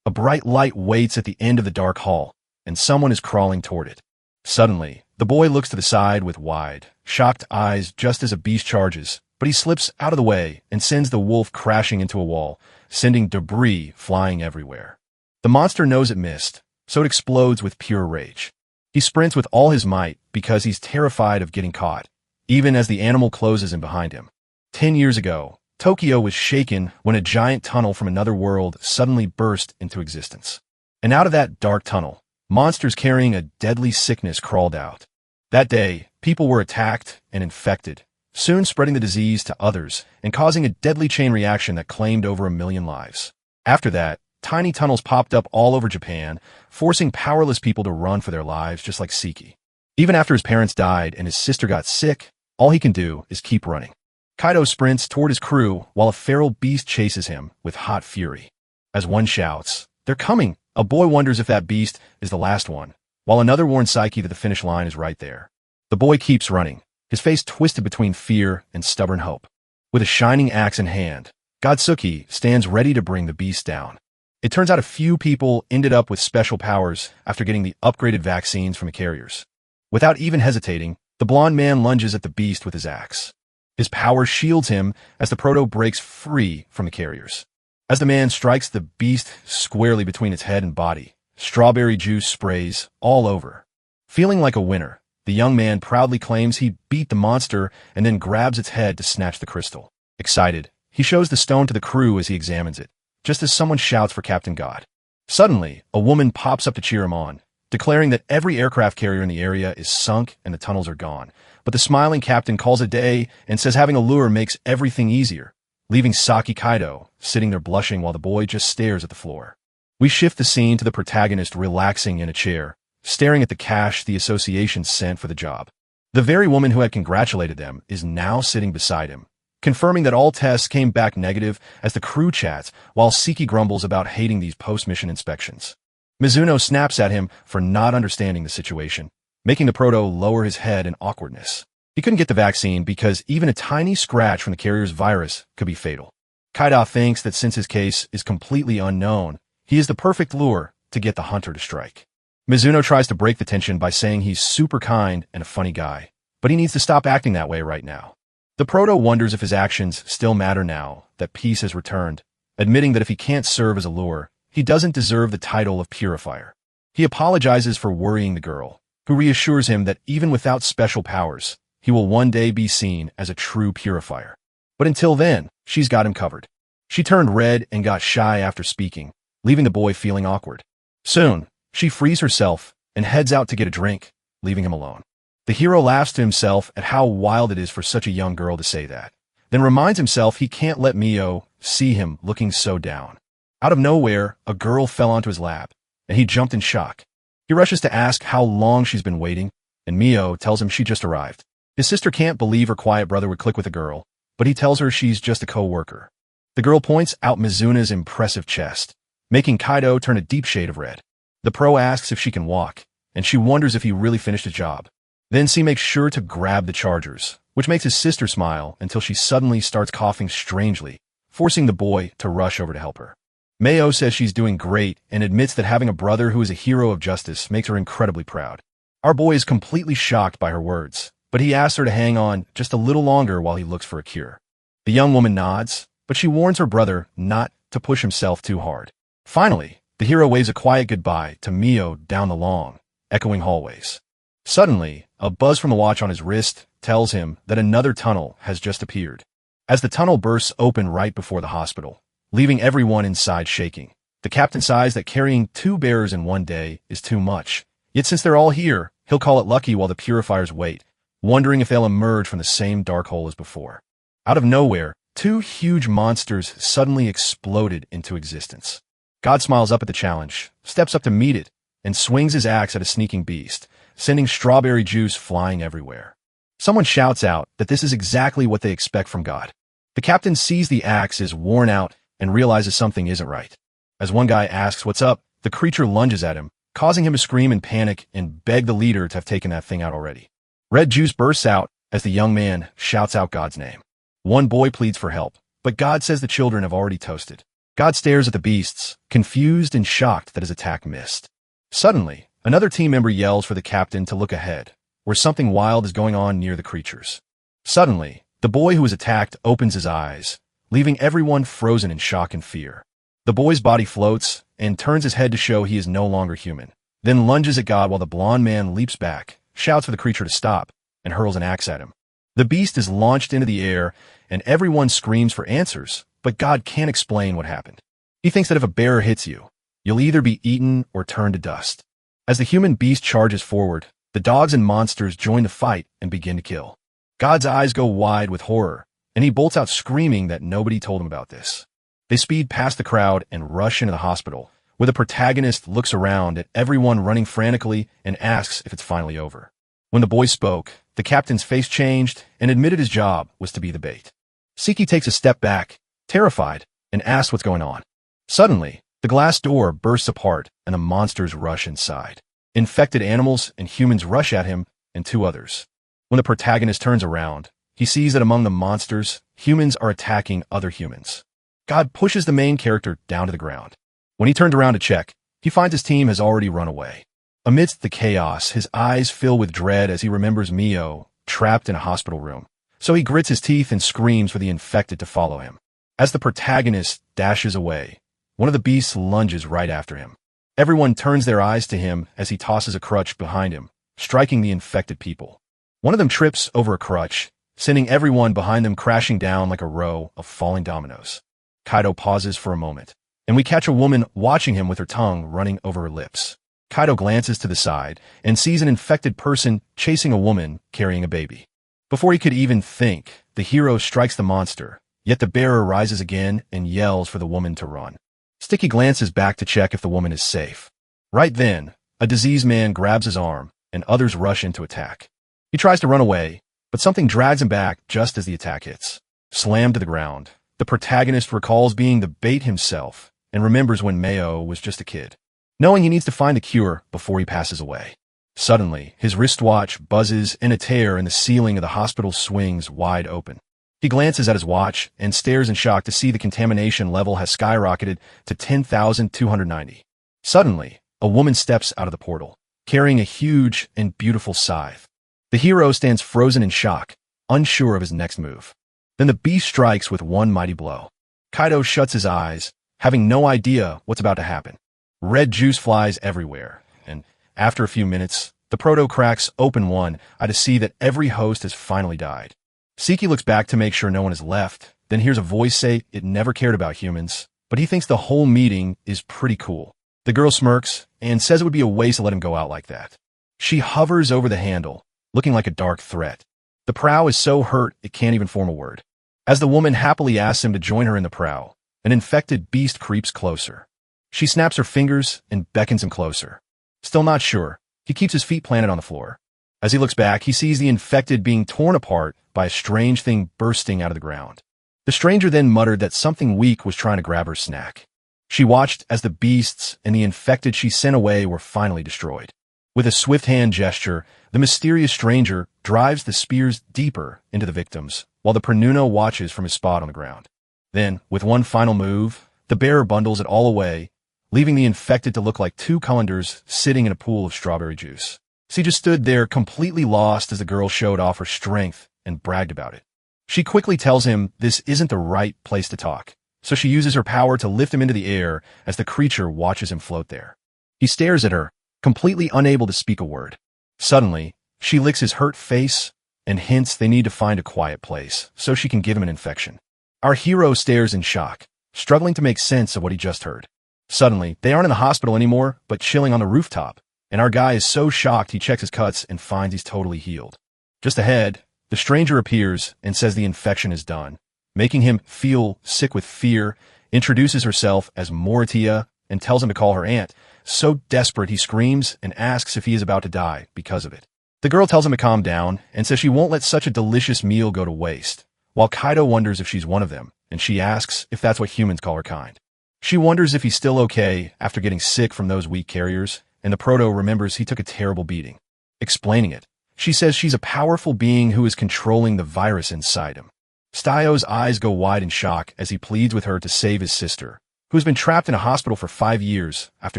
A bright light waits at the end of the dark hall, and someone is crawling toward it. Suddenly, the boy looks to the side with wide, shocked eyes just as a beast charges, but he slips out of the way and sends the wolf crashing into a wall, sending debris flying everywhere. The monster knows it missed, so it explodes with pure rage. He sprints with all his might because he's terrified of getting caught, even as the animal closes in behind him. 10 years ago, Tokyo was shaken when a giant tunnel from another world suddenly burst into existence. And out of that dark tunnel, monsters carrying a deadly sickness crawled out. That day, people were attacked and infected, soon spreading the disease to others and causing a deadly chain reaction that claimed over 1 million lives. After that, tiny tunnels popped up all over Japan, forcing powerless people to run for their lives just like Seki. Even after his parents died and his sister got sick, all he can do is keep running. Kaido sprints toward his crew while a feral beast chases him with hot fury. As one shouts, "They're coming!" a boy wonders if that beast is the last one, while another warns Saiki that the finish line is right there. The boy keeps running, his face twisted between fear and stubborn hope. With a shining axe in hand, Godsuki stands ready to bring the beast down. It turns out a few people ended up with special powers after getting the upgraded vaccines from the carriers. Without even hesitating, the blond man lunges at the beast with his axe. His power shields him as the proto breaks free from the carriers. As the man strikes the beast squarely between its head and body, strawberry juice sprays all over. Feeling like a winner, the young man proudly claims he beat the monster and then grabs its head to snatch the crystal. Excited, he shows the stone to the crew as he examines it, just as someone shouts for Captain God. Suddenly, a woman pops up to cheer him on, declaring that every aircraft carrier in the area is sunk and the tunnels are gone. But the smiling captain calls a day and says having a lure makes everything easier, leaving Saki Kaido sitting there blushing while the boy just stares at the floor. We shift the scene to the protagonist relaxing in a chair, staring at the cash the association sent for the job. The very woman who had congratulated them is now sitting beside him, confirming that all tests came back negative as the crew chats while Seki grumbles about hating these post-mission inspections. Mizuno snaps at him for not understanding the situation, making the proto lower his head in awkwardness. He couldn't get the vaccine because even a tiny scratch from the carrier's virus could be fatal. Kaido thinks that since his case is completely unknown, he is the perfect lure to get the hunter to strike. Mizuno tries to break the tension by saying he's super kind and a funny guy, but he needs to stop acting that way right now. The proto wonders if his actions still matter now that peace has returned, admitting that if he can't serve as a lure, he doesn't deserve the title of purifier. He apologizes for worrying the girl, who reassures him that even without special powers, he will one day be seen as a true purifier. But until then, she's got him covered. She turned red and got shy after speaking, leaving the boy feeling awkward. Soon, she frees herself and heads out to get a drink, leaving him alone. The hero laughs to himself at how wild it is for such a young girl to say that, then reminds himself he can't let Mio see him looking so down. Out of nowhere, a girl fell onto his lap, and he jumped in shock. He rushes to ask how long she's been waiting, and Mio tells him she just arrived. His sister can't believe her quiet brother would click with a girl, but he tells her she's just a co-worker. The girl points out Mizuna's impressive chest, making Kaido turn a deep shade of red. The pro asks if she can walk, and she wonders if he really finished his job. Then she makes sure to grab the chargers, which makes his sister smile until she suddenly starts coughing strangely, forcing the boy to rush over to help her. Mayo says she's doing great and admits that having a brother who is a hero of justice makes her incredibly proud. Our boy is completely shocked by her words, but he asks her to hang on just a little longer while he looks for a cure. The young woman nods, but she warns her brother not to push himself too hard. Finally, the hero waves a quiet goodbye to Mio down the long, echoing hallways. Suddenly, a buzz from the watch on his wrist tells him that another tunnel has just appeared. As the tunnel bursts open right before the hospital, leaving everyone inside shaking, the captain sighs that carrying 2 bearers in one day is too much. Yet since they're all here, he'll call it lucky while the purifiers wait, wondering if they'll emerge from the same dark hole as before. Out of nowhere, 2 huge monsters suddenly exploded into existence. God smiles up at the challenge, steps up to meet it, and swings his axe at a sneaking beast, sending strawberry juice flying everywhere. Someone shouts out that this is exactly what they expect from God. The captain sees the axe is worn out and realizes something isn't right. As one guy asks what's up, the creature lunges at him, causing him to scream in panic and beg the leader to have taken that thing out already. Red juice bursts out as the young man shouts out God's name. One boy pleads for help, but God says the children have already toasted. God stares at the beasts, confused and shocked that his attack missed. Suddenly, another team member yells for the captain to look ahead, where something wild is going on near the creatures. Suddenly, the boy who was attacked opens his eyes, leaving everyone frozen in shock and fear. The boy's body floats and turns his head to show he is no longer human, then lunges at God while the blond man leaps back, shouts for the creature to stop, and hurls an axe at him. The beast is launched into the air, and everyone screams for answers, but God can't explain what happened. He thinks that if a bear hits you, you'll either be eaten or turn to dust. As the human beast charges forward, the dogs and monsters join the fight and begin to kill. God's eyes go wide with horror, and he bolts out screaming that nobody told him about this. They speed past the crowd and rush into the hospital, where the protagonist looks around at everyone running frantically and asks if it's finally over. When the boy spoke, the captain's face changed and admitted his job was to be the bait. Siki takes a step back, terrified, and asks what's going on. Suddenly, the glass door bursts apart and the monsters rush inside. Infected animals and humans rush at him and two others. When the protagonist turns around, he sees that among the monsters, humans are attacking other humans. God pushes the main character down to the ground. When he turns around to check, he finds his team has already run away. Amidst the chaos, his eyes fill with dread as he remembers Mio, trapped in a hospital room. So he grits his teeth and screams for the infected to follow him. As the protagonist dashes away, one of the beasts lunges right after him. Everyone turns their eyes to him as he tosses a crutch behind him, striking the infected people. One of them trips over a crutch, sending everyone behind them crashing down like a row of falling dominoes. Kaido pauses for a moment, and we catch a woman watching him with her tongue running over her lips. Kaido glances to the side and sees an infected person chasing a woman carrying a baby. Before he could even think, the hero strikes the monster, yet the bearer rises again and yells for the woman to run. Sticky glances back to check if the woman is safe. Right then, a diseased man grabs his arm, and others rush in to attack. He tries to run away, but something drags him back just as the attack hits. Slammed to the ground, the protagonist recalls being the bait himself and remembers when Mayo was just a kid, knowing he needs to find the cure before he passes away. Suddenly, his wristwatch buzzes and a tear in the ceiling of the hospital swings wide open. He glances at his watch and stares in shock to see the contamination level has skyrocketed to 10,290. Suddenly, a woman steps out of the portal, carrying a huge and beautiful scythe. The hero stands frozen in shock, unsure of his next move. Then the beast strikes with one mighty blow. Kaido shuts his eyes, having no idea what's about to happen. Red juice flies everywhere, and after a few minutes, the proto cracks open one eye to see that every host has finally died. Siki looks back to make sure no one is left, then hears a voice say it never cared about humans, but he thinks the whole meeting is pretty cool. The girl smirks and says it would be a waste to let him go out like that. She hovers over the handle, looking like a dark threat. The prow is so hurt it can't even form a word. As the woman happily asks him to join her in the prow, an infected beast creeps closer. She snaps her fingers and beckons him closer. Still not sure, he keeps his feet planted on the floor. As he looks back, he sees the infected being torn apart by a strange thing bursting out of the ground. The stranger then muttered that something weak was trying to grab her snack. She watched as the beasts and the infected she sent away were finally destroyed. With a swift hand gesture, the mysterious stranger drives the spears deeper into the victims, while the Prenuno watches from his spot on the ground. Then, with one final move, the bearer bundles it all away, leaving the infected to look like two colanders sitting in a pool of strawberry juice. She just stood there completely lost as the girl showed off her strength and bragged about it. She quickly tells him this isn't the right place to talk, so she uses her power to lift him into the air as the creature watches him float there. He stares at her, completely unable to speak a word. Suddenly, she licks his hurt face and hints they need to find a quiet place so she can give him an infection. Our hero stares in shock, struggling to make sense of what he just heard. Suddenly, they aren't in the hospital anymore, but chilling on the rooftop, and our guy is so shocked he checks his cuts and finds he's totally healed. Just ahead, the stranger appears and says the infection is done, making him feel sick with fear, introduces herself as Moritia, and tells him to call her aunt. So desperate he screams and asks if he is about to die because of it. The girl tells him to calm down and says she won't let such a delicious meal go to waste, while Kaido wonders if she's one of them, and she asks if that's what humans call her kind. She wonders if he's still okay after getting sick from those weak carriers, and the proto remembers he took a terrible beating. Explaining it, she says she's a powerful being who is controlling the virus inside him. Stio's eyes go wide in shock as he pleads with her to save his sister, who has been trapped in a hospital for 5 years after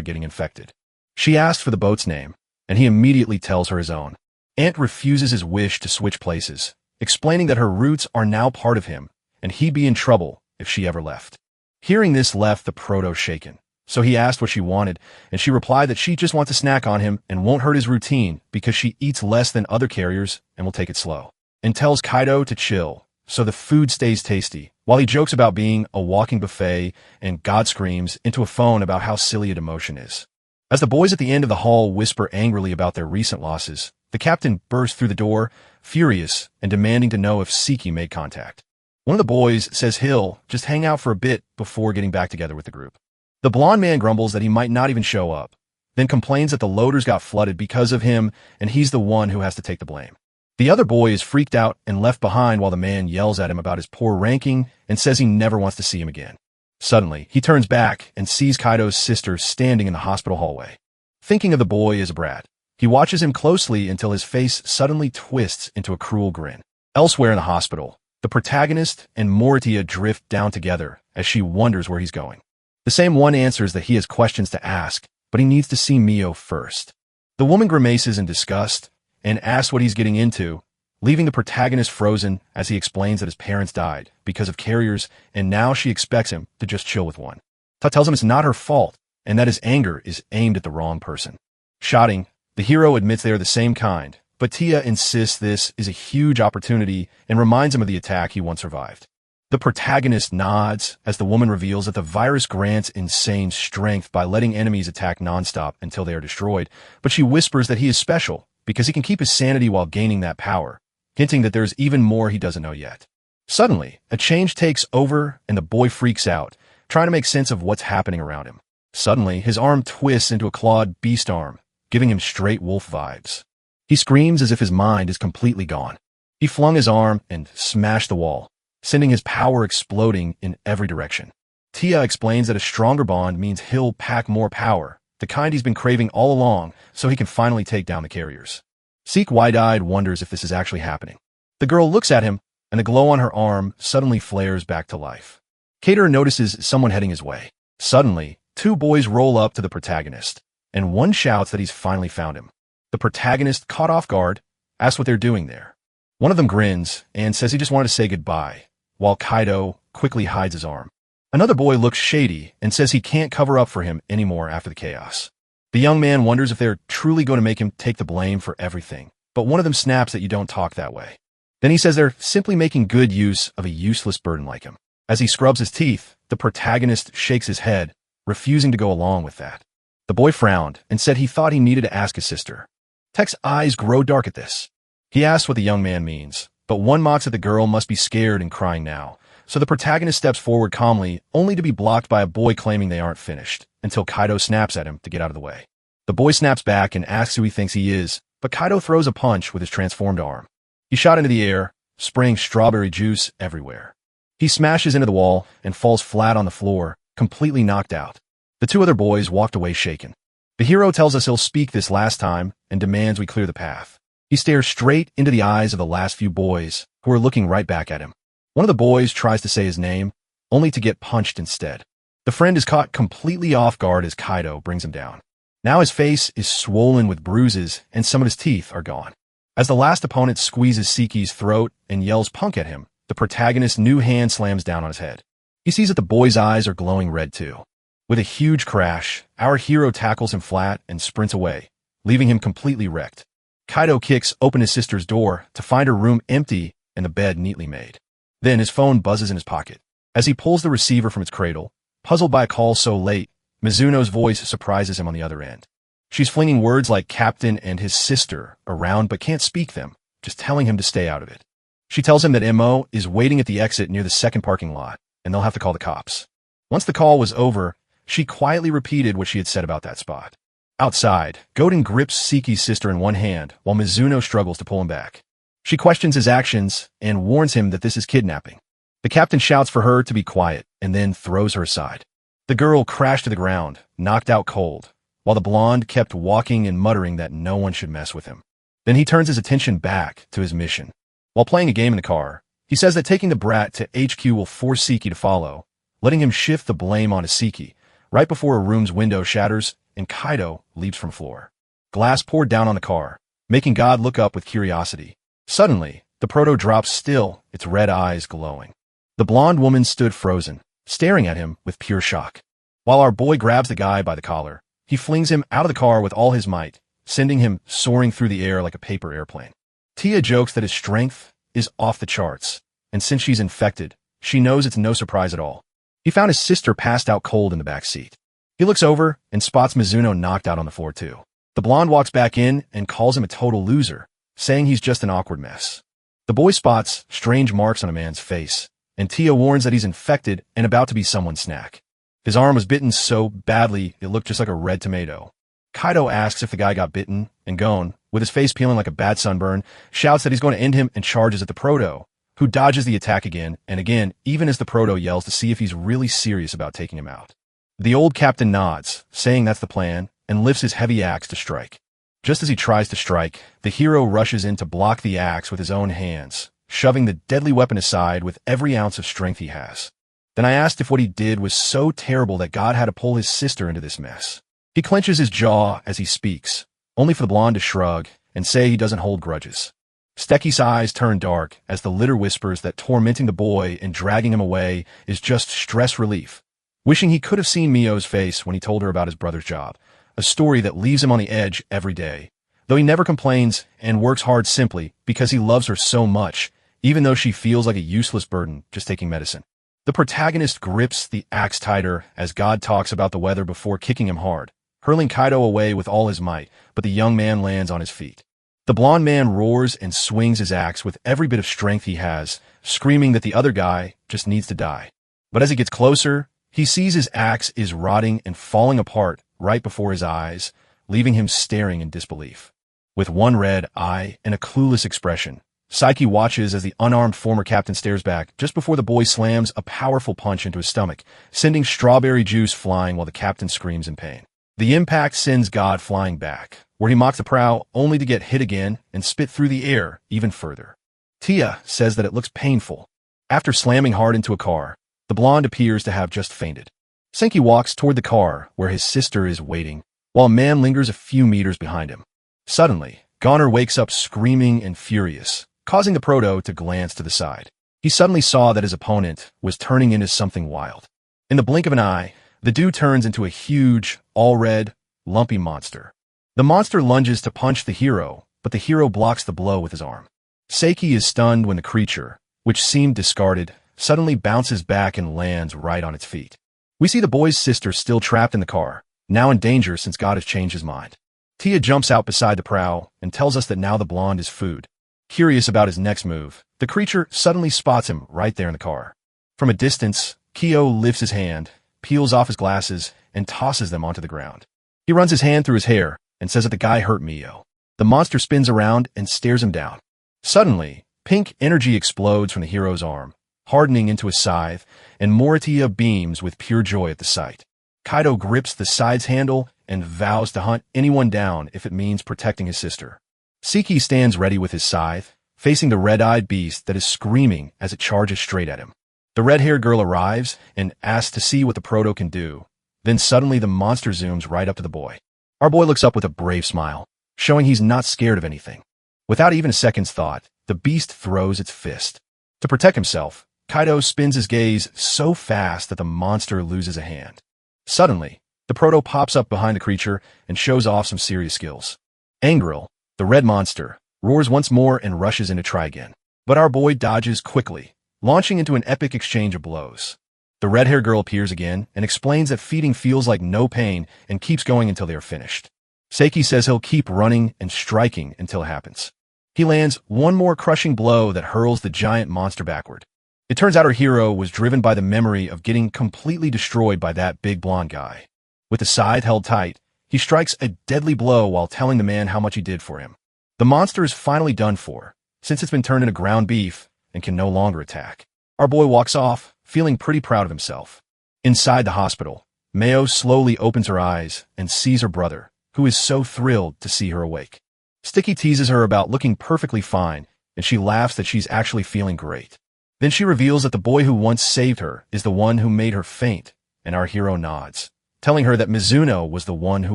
getting infected. She asks for the boat's name, and he immediately tells her his own. Ant refuses his wish to switch places, explaining that her roots are now part of him, and he'd be in trouble if she ever left. Hearing this left the proto shaken, so he asked what she wanted, and she replied that she just wants to snack on him and won't hurt his routine because she eats less than other carriers and will take it slow, and tells Kaido to chill so the food stays tasty, while he jokes about being a walking buffet and God screams into a phone about how silly a demotion is. As the boys at the end of the hall whisper angrily about their recent losses, the captain bursts through the door, furious and demanding to know if Siki made contact. One of the boys says he'll just hang out for a bit before getting back together with the group. The blonde man grumbles that he might not even show up, then complains that the loaders got flooded because of him and he's the one who has to take the blame. The other boy is freaked out and left behind while the man yells at him about his poor ranking and says he never wants to see him again. Suddenly, he turns back and sees Kaido's sister standing in the hospital hallway. Thinking of the boy as a brat, he watches him closely until his face suddenly twists into a cruel grin. Elsewhere in the hospital, the protagonist and Moritia drift down together as she wonders where he's going. The same one answers that he has questions to ask, but he needs to see Mio first. The woman grimaces in disgust and asks what he's getting into, leaving the protagonist frozen as he explains that his parents died because of carriers and now she expects him to just chill with one. Ta tells him it's not her fault and that his anger is aimed at the wrong person. Shouting, the hero admits they are the same kind, but Tia insists this is a huge opportunity and reminds him of the attack he once survived. The protagonist nods as the woman reveals that the virus grants insane strength by letting enemies attack nonstop until they are destroyed, but she whispers that he is special because he can keep his sanity while gaining that power, hinting that there's even more he doesn't know yet. Suddenly, a change takes over and the boy freaks out, trying to make sense of what's happening around him. Suddenly, his arm twists into a clawed beast arm, giving him straight wolf vibes. He screams as if his mind is completely gone. He flung his arm and smashed the wall, sending his power exploding in every direction. Tia explains that a stronger bond means he'll pack more power, the kind he's been craving all along, so he can finally take down the carriers. Seek wide-eyed wonders if this is actually happening. The girl looks at him, and the glow on her arm suddenly flares back to life. Cater notices someone heading his way. Suddenly, 2 boys roll up to the protagonist, and one shouts that he's finally found him. The protagonist, caught off guard, asks what they're doing there. One of them grins and says he just wanted to say goodbye, while Kaido quickly hides his arm. Another boy looks shady and says he can't cover up for him anymore after the chaos. The young man wonders if they're truly going to make him take the blame for everything, but one of them snaps that you don't talk that way. Then he says they're simply making good use of a useless burden like him. As he scrubs his teeth, the protagonist shakes his head, refusing to go along with that. The boy frowned and said he thought he needed to ask his sister. Tech's eyes grow dark at this. He asks what the young man means, but one mocks that the girl must be scared and crying now, so the protagonist steps forward calmly, only to be blocked by a boy claiming they aren't finished, until Kaido snaps at him to get out of the way. The boy snaps back and asks who he thinks he is, but Kaido throws a punch with his transformed arm. He shot into the air, spraying strawberry juice everywhere. He smashes into the wall and falls flat on the floor, completely knocked out. The 2 other boys walked away shaken. The hero tells us he'll speak this last time and demands we clear the path. He stares straight into the eyes of the last few boys, who are looking right back at him. One of the boys tries to say his name, only to get punched instead. The friend is caught completely off guard as Kaido brings him down. Now his face is swollen with bruises and some of his teeth are gone. As the last opponent squeezes Siki's throat and yells punk at him, the protagonist's new hand slams down on his head. He sees that the boy's eyes are glowing red too. With a huge crash, our hero tackles him flat and sprints away, leaving him completely wrecked. Kaido kicks open his sister's door to find her room empty and the bed neatly made. Then his phone buzzes in his pocket. As he pulls the receiver from its cradle, puzzled by a call so late, Mizuno's voice surprises him on the other end. She's flinging words like captain and his sister around but can't speak them, just telling him to stay out of it. She tells him that MO is waiting at the exit near the second parking lot, and they'll have to call the cops. Once the call was over, she quietly repeated what she had said about that spot. Outside, Goten grips Siki's sister in one hand, while Mizuno struggles to pull him back. She questions his actions and warns him that this is kidnapping. The captain shouts for her to be quiet and then throws her aside. The girl crashed to the ground, knocked out cold, while the blonde kept walking and muttering that no one should mess with him. Then he turns his attention back to his mission. While playing a game in the car, he says that taking the brat to HQ will force Siki to follow, letting him shift the blame onto Siki, right before a room's window shatters and Kaido leaps from floor. Glass poured down on the car, making God look up with curiosity. Suddenly, the proto drops still, its red eyes glowing. The blonde woman stood frozen, staring at him with pure shock. While our boy grabs the guy by the collar, he flings him out of the car with all his might, sending him soaring through the air like a paper airplane. Tia jokes that his strength is off the charts, and since she's infected, she knows it's no surprise at all. He found his sister passed out cold in the back seat. He looks over and spots Mizuno knocked out on the floor too. The blonde walks back in and calls him a total loser, saying he's just an awkward mess. The boy spots strange marks on a man's face, and Tia warns that he's infected and about to be someone's snack. His arm was bitten so badly it looked just like a red tomato. Kaido asks if the guy got bitten, and Gon, with his face peeling like a bad sunburn, shouts that he's going to end him and charges at the proto, who dodges the attack again and again, even as the proto yells to see if he's really serious about taking him out. The old captain nods, saying that's the plan, and lifts his heavy axe to strike. Just as he tries to strike, the hero rushes in to block the axe with his own hands, shoving the deadly weapon aside with every ounce of strength he has. Then I asked if what he did was so terrible that God had to pull his sister into this mess. He clenches his jaw as he speaks, only for the blonde to shrug and say he doesn't hold grudges. Stecky's eyes turn dark as the litter whispers that tormenting the boy and dragging him away is just stress relief, wishing he could have seen Mio's face when he told her about his brother's job, a story that leaves him on the edge every day, though he never complains and works hard simply because he loves her so much, even though she feels like a useless burden just taking medicine. The protagonist grips the axe tighter as God talks about the weather before kicking him hard, hurling Kaido away with all his might, but the young man lands on his feet. The blonde man roars and swings his axe with every bit of strength he has, screaming that the other guy just needs to die. But as he gets closer, he sees his axe is rotting and falling apart right before his eyes, leaving him staring in disbelief. With one red eye and a clueless expression, Saiki watches as the unarmed former captain stares back just before the boy slams a powerful punch into his stomach, sending strawberry juice flying while the captain screams in pain. The impact sends God flying back, where he mocks the prow only to get hit again and spit through the air even further. Tia says that it looks painful. After slamming hard into a car, the blonde appears to have just fainted. Senki walks toward the car where his sister is waiting, while a man lingers a few meters behind him. Suddenly, Goner wakes up screaming and furious, causing the proto to glance to the side. He suddenly saw that his opponent was turning into something wild. In the blink of an eye, the dude turns into a huge, all-red, lumpy monster. The monster lunges to punch the hero, but the hero blocks the blow with his arm. Seiki is stunned when the creature, which seemed discarded, suddenly bounces back and lands right on its feet. We see the boy's sister still trapped in the car, now in danger since God has changed his mind. Tia jumps out beside the prow and tells us that now the blonde is food. Curious about his next move, the creature suddenly spots him right there in the car. From a distance, Kyo lifts his hand, peels off his glasses, and tosses them onto the ground. He runs his hand through his hair and says that the guy hurt Mio. The monster spins around and stares him down. Suddenly, pink energy explodes from the hero's arm, hardening into a scythe, and Moritia beams with pure joy at the sight. Kaido grips the scythe's handle and vows to hunt anyone down if it means protecting his sister. Siki stands ready with his scythe, facing the red-eyed beast that is screaming as it charges straight at him. The red-haired girl arrives and asks to see what the proto can do. Then suddenly the monster zooms right up to the boy. Our boy looks up with a brave smile, showing he's not scared of anything. Without even a second's thought, the beast throws its fist. To protect himself, Kaido spins his gaze so fast that the monster loses a hand. Suddenly, the proto pops up behind the creature and shows off some serious skills. Angril, the red monster, roars once more and rushes in to try again. But our boy dodges quickly, launching into an epic exchange of blows. The red-haired girl appears again and explains that feeding feels like no pain and keeps going until they are finished. Seiki says he'll keep running and striking until it happens. He lands one more crushing blow that hurls the giant monster backward. It turns out our hero was driven by the memory of getting completely destroyed by that big blonde guy. With the scythe held tight, he strikes a deadly blow while telling the man how much he did for him. The monster is finally done for, since it's been turned into ground beef and can no longer attack. Our boy walks off, feeling pretty proud of himself. Inside the hospital, Meo slowly opens her eyes and sees her brother, who is so thrilled to see her awake. Sticky teases her about looking perfectly fine, and she laughs that she's actually feeling great. Then she reveals that the boy who once saved her is the one who made her faint, and our hero nods, telling her that Mizuno was the one who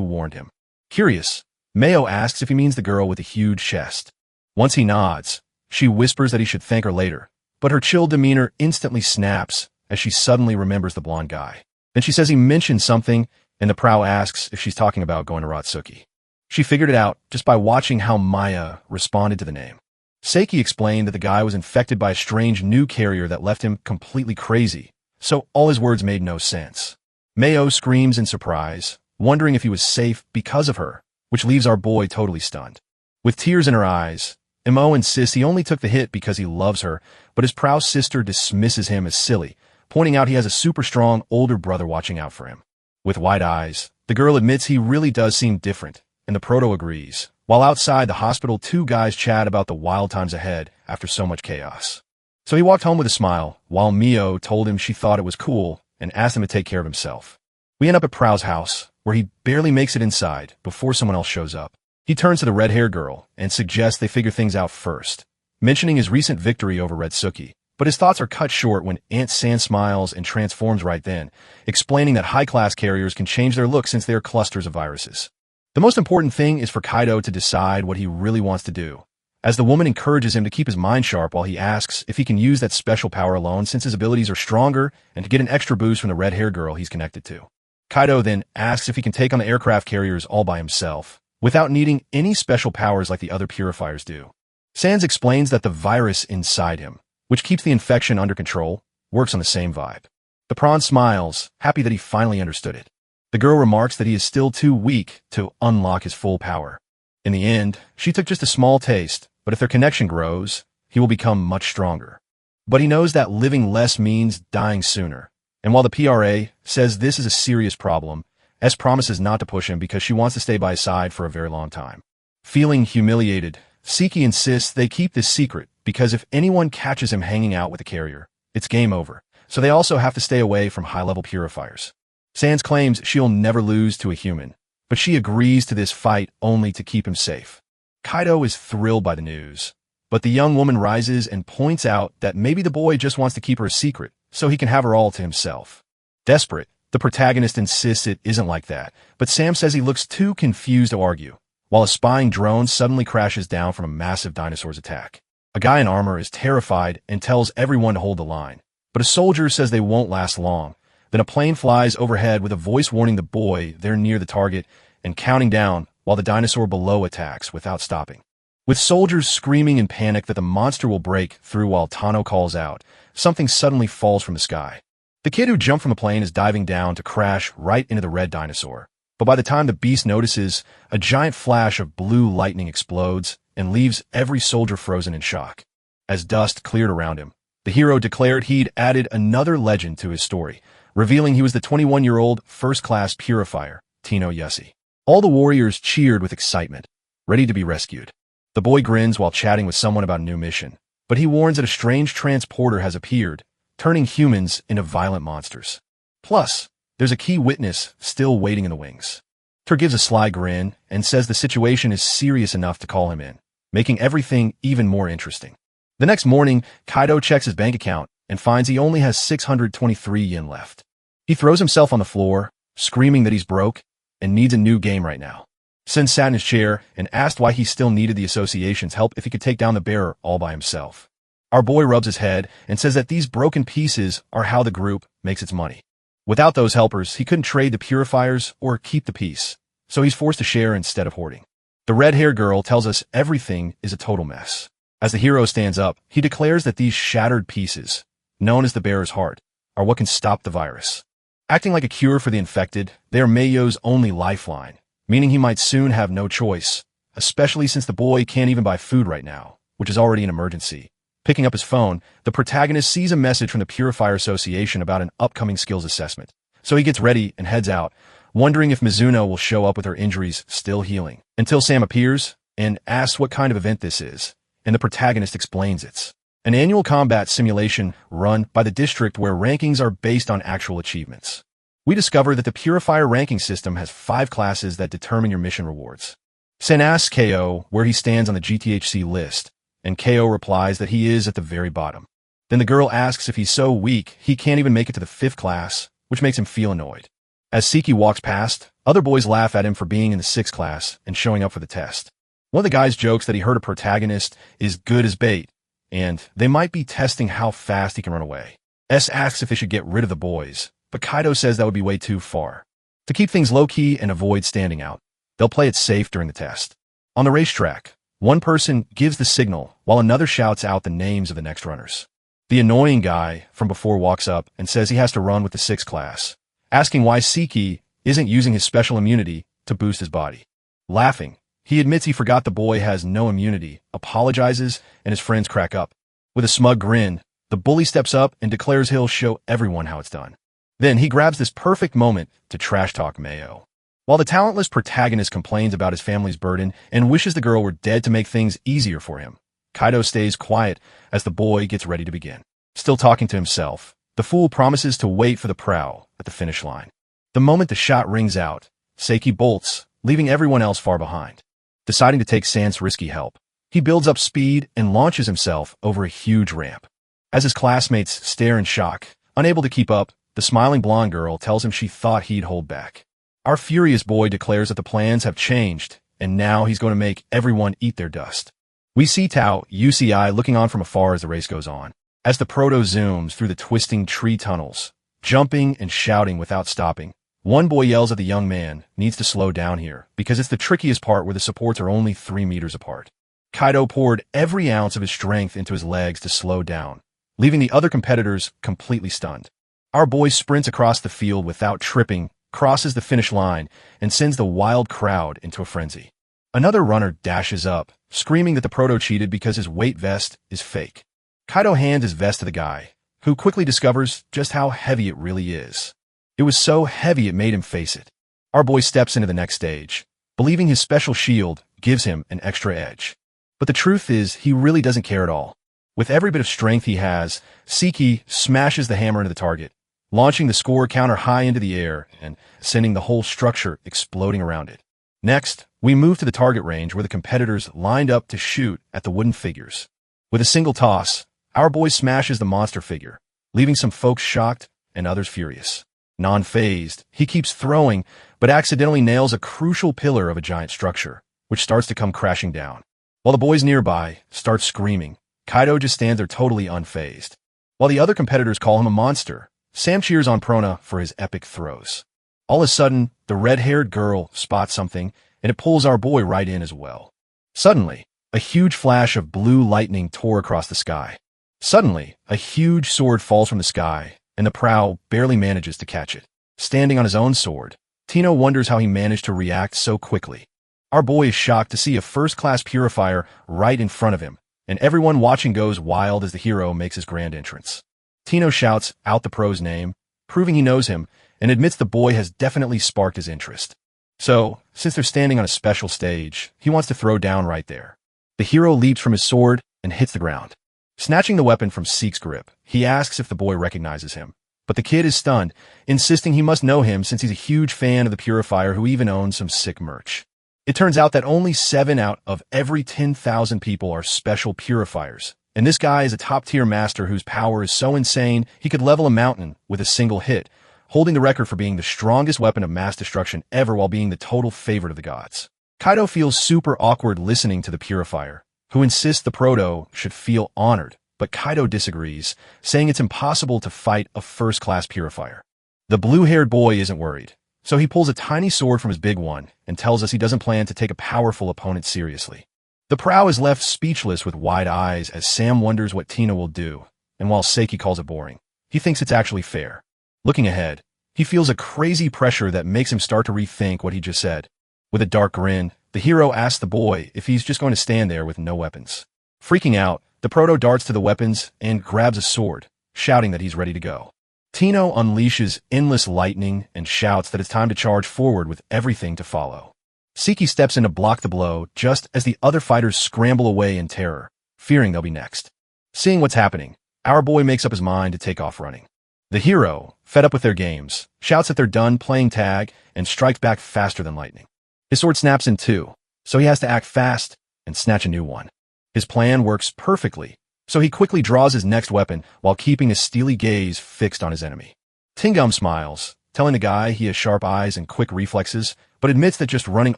warned him. Curious, Mayo asks if he means the girl with the huge chest. Once he nods, she whispers that he should thank her later, but her chill demeanor instantly snaps as she suddenly remembers the blonde guy. Then she says he mentioned something, and the prow asks if she's talking about going to Ratsuki. She figured it out just by watching how Maya responded to the name. Seiki explained that the guy was infected by a strange new carrier that left him completely crazy, so all his words made no sense. Mayo screams in surprise, wondering if he was safe because of her, which leaves our boy totally stunned. With tears in her eyes, Imo insists he only took the hit because he loves her, but his proud sister dismisses him as silly, pointing out he has a super strong older brother watching out for him. With wide eyes, the girl admits he really does seem different, and the proto agrees. While outside the hospital, two guys chat about the wild times ahead after so much chaos. So he walked home with a smile, while Mio told him she thought it was cool and asked him to take care of himself. We end up at Prow's house, where he barely makes it inside before someone else shows up. He turns to the red-haired girl and suggests they figure things out first, mentioning his recent victory over Retsuki. But his thoughts are cut short when Aunt San smiles and transforms right then, explaining that high-class carriers can change their look since they are clusters of viruses. The most important thing is for Kaido to decide what he really wants to do, as the woman encourages him to keep his mind sharp while he asks if he can use that special power alone since his abilities are stronger and to get an extra boost from the red-haired girl he's connected to. Kaido then asks if he can take on the aircraft carriers all by himself, without needing any special powers like the other purifiers do. Sans explains that the virus inside him, which keeps the infection under control, works on the same vibe. The prawn smiles, happy that he finally understood it. The girl remarks that he is still too weak to unlock his full power. In the end, she took just a small taste, but if their connection grows, he will become much stronger. But he knows that living less means dying sooner. And while the PRA says this is a serious problem, S promises not to push him because she wants to stay by his side for a very long time. Feeling humiliated, Siki insists they keep this secret because if anyone catches him hanging out with the carrier, it's game over, so they also have to stay away from high-level purifiers. Sans claims she'll never lose to a human, but she agrees to this fight only to keep him safe. Kaido is thrilled by the news, but the young woman rises and points out that maybe the boy just wants to keep her a secret so he can have her all to himself. Desperate, the protagonist insists it isn't like that, but Sam says he looks too confused to argue, while a spying drone suddenly crashes down from a massive dinosaur's attack. A guy in armor is terrified and tells everyone to hold the line, but a soldier says they won't last long. Then a plane flies overhead with a voice warning the boy they're near the target and counting down while the dinosaur below attacks without stopping. With soldiers screaming in panic that the monster will break through while Tano calls out, something suddenly falls from the sky. The kid who jumped from the plane is diving down to crash right into the red dinosaur. But by the time the beast notices, a giant flash of blue lightning explodes and leaves every soldier frozen in shock. As dust cleared around him, the hero declared he'd added another legend to his story, revealing he was the 21-year-old first-class purifier, Tino Yussi. All the warriors cheered with excitement, ready to be rescued. The boy grins while chatting with someone about a new mission, but he warns that a strange transporter has appeared, turning humans into violent monsters. Plus, there's a key witness still waiting in the wings. Tur gives a sly grin and says the situation is serious enough to call him in, making everything even more interesting. The next morning, Kaido checks his bank account and finds he only has 623 yen left. He throws himself on the floor, screaming that he's broke and needs a new game right now. Sen sat in his chair and asked why he still needed the association's help if he could take down the bearer all by himself. Our boy rubs his head and says that these broken pieces are how the group makes its money. Without those helpers, he couldn't trade the purifiers or keep the peace, so he's forced to share instead of hoarding. The red-haired girl tells us everything is a total mess. As the hero stands up, he declares that these shattered pieces, known as the bearer's heart, are what can stop the virus. Acting like a cure for the infected, they are Meiyo's only lifeline, meaning he might soon have no choice, especially since the boy can't even buy food right now, which is already an emergency. Picking up his phone, the protagonist sees a message from the Purifier Association about an upcoming skills assessment. So he gets ready and heads out, wondering if Mizuno will show up with her injuries still healing. Until Sam appears and asks what kind of event this is, and the protagonist explains it's an annual combat simulation run by the district where rankings are based on actual achievements. We discover that the Purifier ranking system has 5 classes that determine your mission rewards. Sen asks KO where he stands on the GTHC list, and KO replies that he is at the very bottom. Then the girl asks if he's so weak he can't even make it to the 5th class, which makes him feel annoyed. As Seki walks past, other boys laugh at him for being in the 6th class and showing up for the test. One of the guys jokes that he heard a protagonist is good as bait, and they might be testing how fast he can run away. S asks if they should get rid of the boys, but Kaido says that would be way too far. To keep things low-key and avoid standing out, they'll play it safe during the test. On the racetrack, one person gives the signal while another shouts out the names of the next runners. The annoying guy from before walks up and says he has to run with the 6th class, asking why Seki isn't using his special immunity to boost his body. Laughing, he admits he forgot the boy has no immunity, apologizes, and his friends crack up. With a smug grin, the bully steps up and declares he'll show everyone how it's done. Then he grabs this perfect moment to trash-talk Mayo. While the talentless protagonist complains about his family's burden and wishes the girl were dead to make things easier for him, Kaido stays quiet as the boy gets ready to begin. Still talking to himself, the fool promises to wait for the prow at the finish line. The moment the shot rings out, Seki bolts, leaving everyone else far behind. Deciding to take Sans risky help, he builds up speed and launches himself over a huge ramp. As his classmates stare in shock, unable to keep up, the smiling blonde girl tells him she thought he'd hold back. Our furious boy declares that the plans have changed, and now he's going to make everyone eat their dust. We see Tao, UCI, looking on from afar as the race goes on. As the proto zooms through the twisting tree tunnels, jumping and shouting without stopping, one boy yells at the young man, needs to slow down here, because it's the trickiest part where the supports are only 3 meters apart. Kaido poured every ounce of his strength into his legs to slow down, leaving the other competitors completely stunned. Our boy sprints across the field without tripping, crosses the finish line, and sends the wild crowd into a frenzy. Another runner dashes up, screaming that the proto cheated because his weight vest is fake. Kaido hands his vest to the guy, who quickly discovers just how heavy it really is. It was so heavy it made him face it. Our boy steps into the next stage, believing his special shield gives him an extra edge. But the truth is, he really doesn't care at all. With every bit of strength he has, Seki smashes the hammer into the target, launching the score counter high into the air and sending the whole structure exploding around it. Next, we move to the target range where the competitors lined up to shoot at the wooden figures. With a single toss, our boy smashes the monster figure, leaving some folks shocked and others furious. Non-phased, he keeps throwing, but accidentally nails a crucial pillar of a giant structure, which starts to come crashing down. While the boys nearby start screaming, Kaido just stands there totally unfazed. While the other competitors call him a monster, Sam cheers on Prona for his epic throws. All of a sudden, the red-haired girl spots something, and it pulls our boy right in as well. Suddenly, a huge flash of blue lightning tore across the sky. Suddenly, a huge sword falls from the sky, and the prow barely manages to catch it. Standing on his own sword, Tino wonders how he managed to react so quickly. Our boy is shocked to see a first-class purifier right in front of him, and everyone watching goes wild as the hero makes his grand entrance. Tino shouts out the pro's name, proving he knows him, and admits the boy has definitely sparked his interest. So, since they're standing on a special stage, he wants to throw down right there. The hero leaps from his sword and hits the ground. Snatching the weapon from Seek's grip, he asks if the boy recognizes him. But the kid is stunned, insisting he must know him since he's a huge fan of the purifier who even owns some sick merch. It turns out that only 7 out of every 10,000 people are special purifiers, and this guy is a top-tier master whose power is so insane he could level a mountain with a single hit, holding the record for being the strongest weapon of mass destruction ever while being the total favorite of the gods. Kaido feels super awkward listening to the purifier, who insists the proto should feel honored, but Kaido disagrees, saying it's impossible to fight a first-class purifier. The blue-haired boy isn't worried, so he pulls a tiny sword from his big one and tells us he doesn't plan to take a powerful opponent seriously. The prow is left speechless with wide eyes as Sam wonders what Tina will do, and while Seki calls it boring, he thinks it's actually fair. Looking ahead, he feels a crazy pressure that makes him start to rethink what he just said. With a dark grin, the hero asks the boy if he's just going to stand there with no weapons. Freaking out, the proto darts to the weapons and grabs a sword, shouting that he's ready to go. Tino unleashes endless lightning and shouts that it's time to charge forward with everything to follow. Seki steps in to block the blow just as the other fighters scramble away in terror, fearing they'll be next. Seeing what's happening, our boy makes up his mind to take off running. The hero, fed up with their games, shouts that they're done playing tag and strikes back faster than lightning. His sword snaps in two, so he has to act fast and snatch a new one. His plan works perfectly, so he quickly draws his next weapon while keeping his steely gaze fixed on his enemy. Tingum smiles, telling the guy he has sharp eyes and quick reflexes, but admits that just running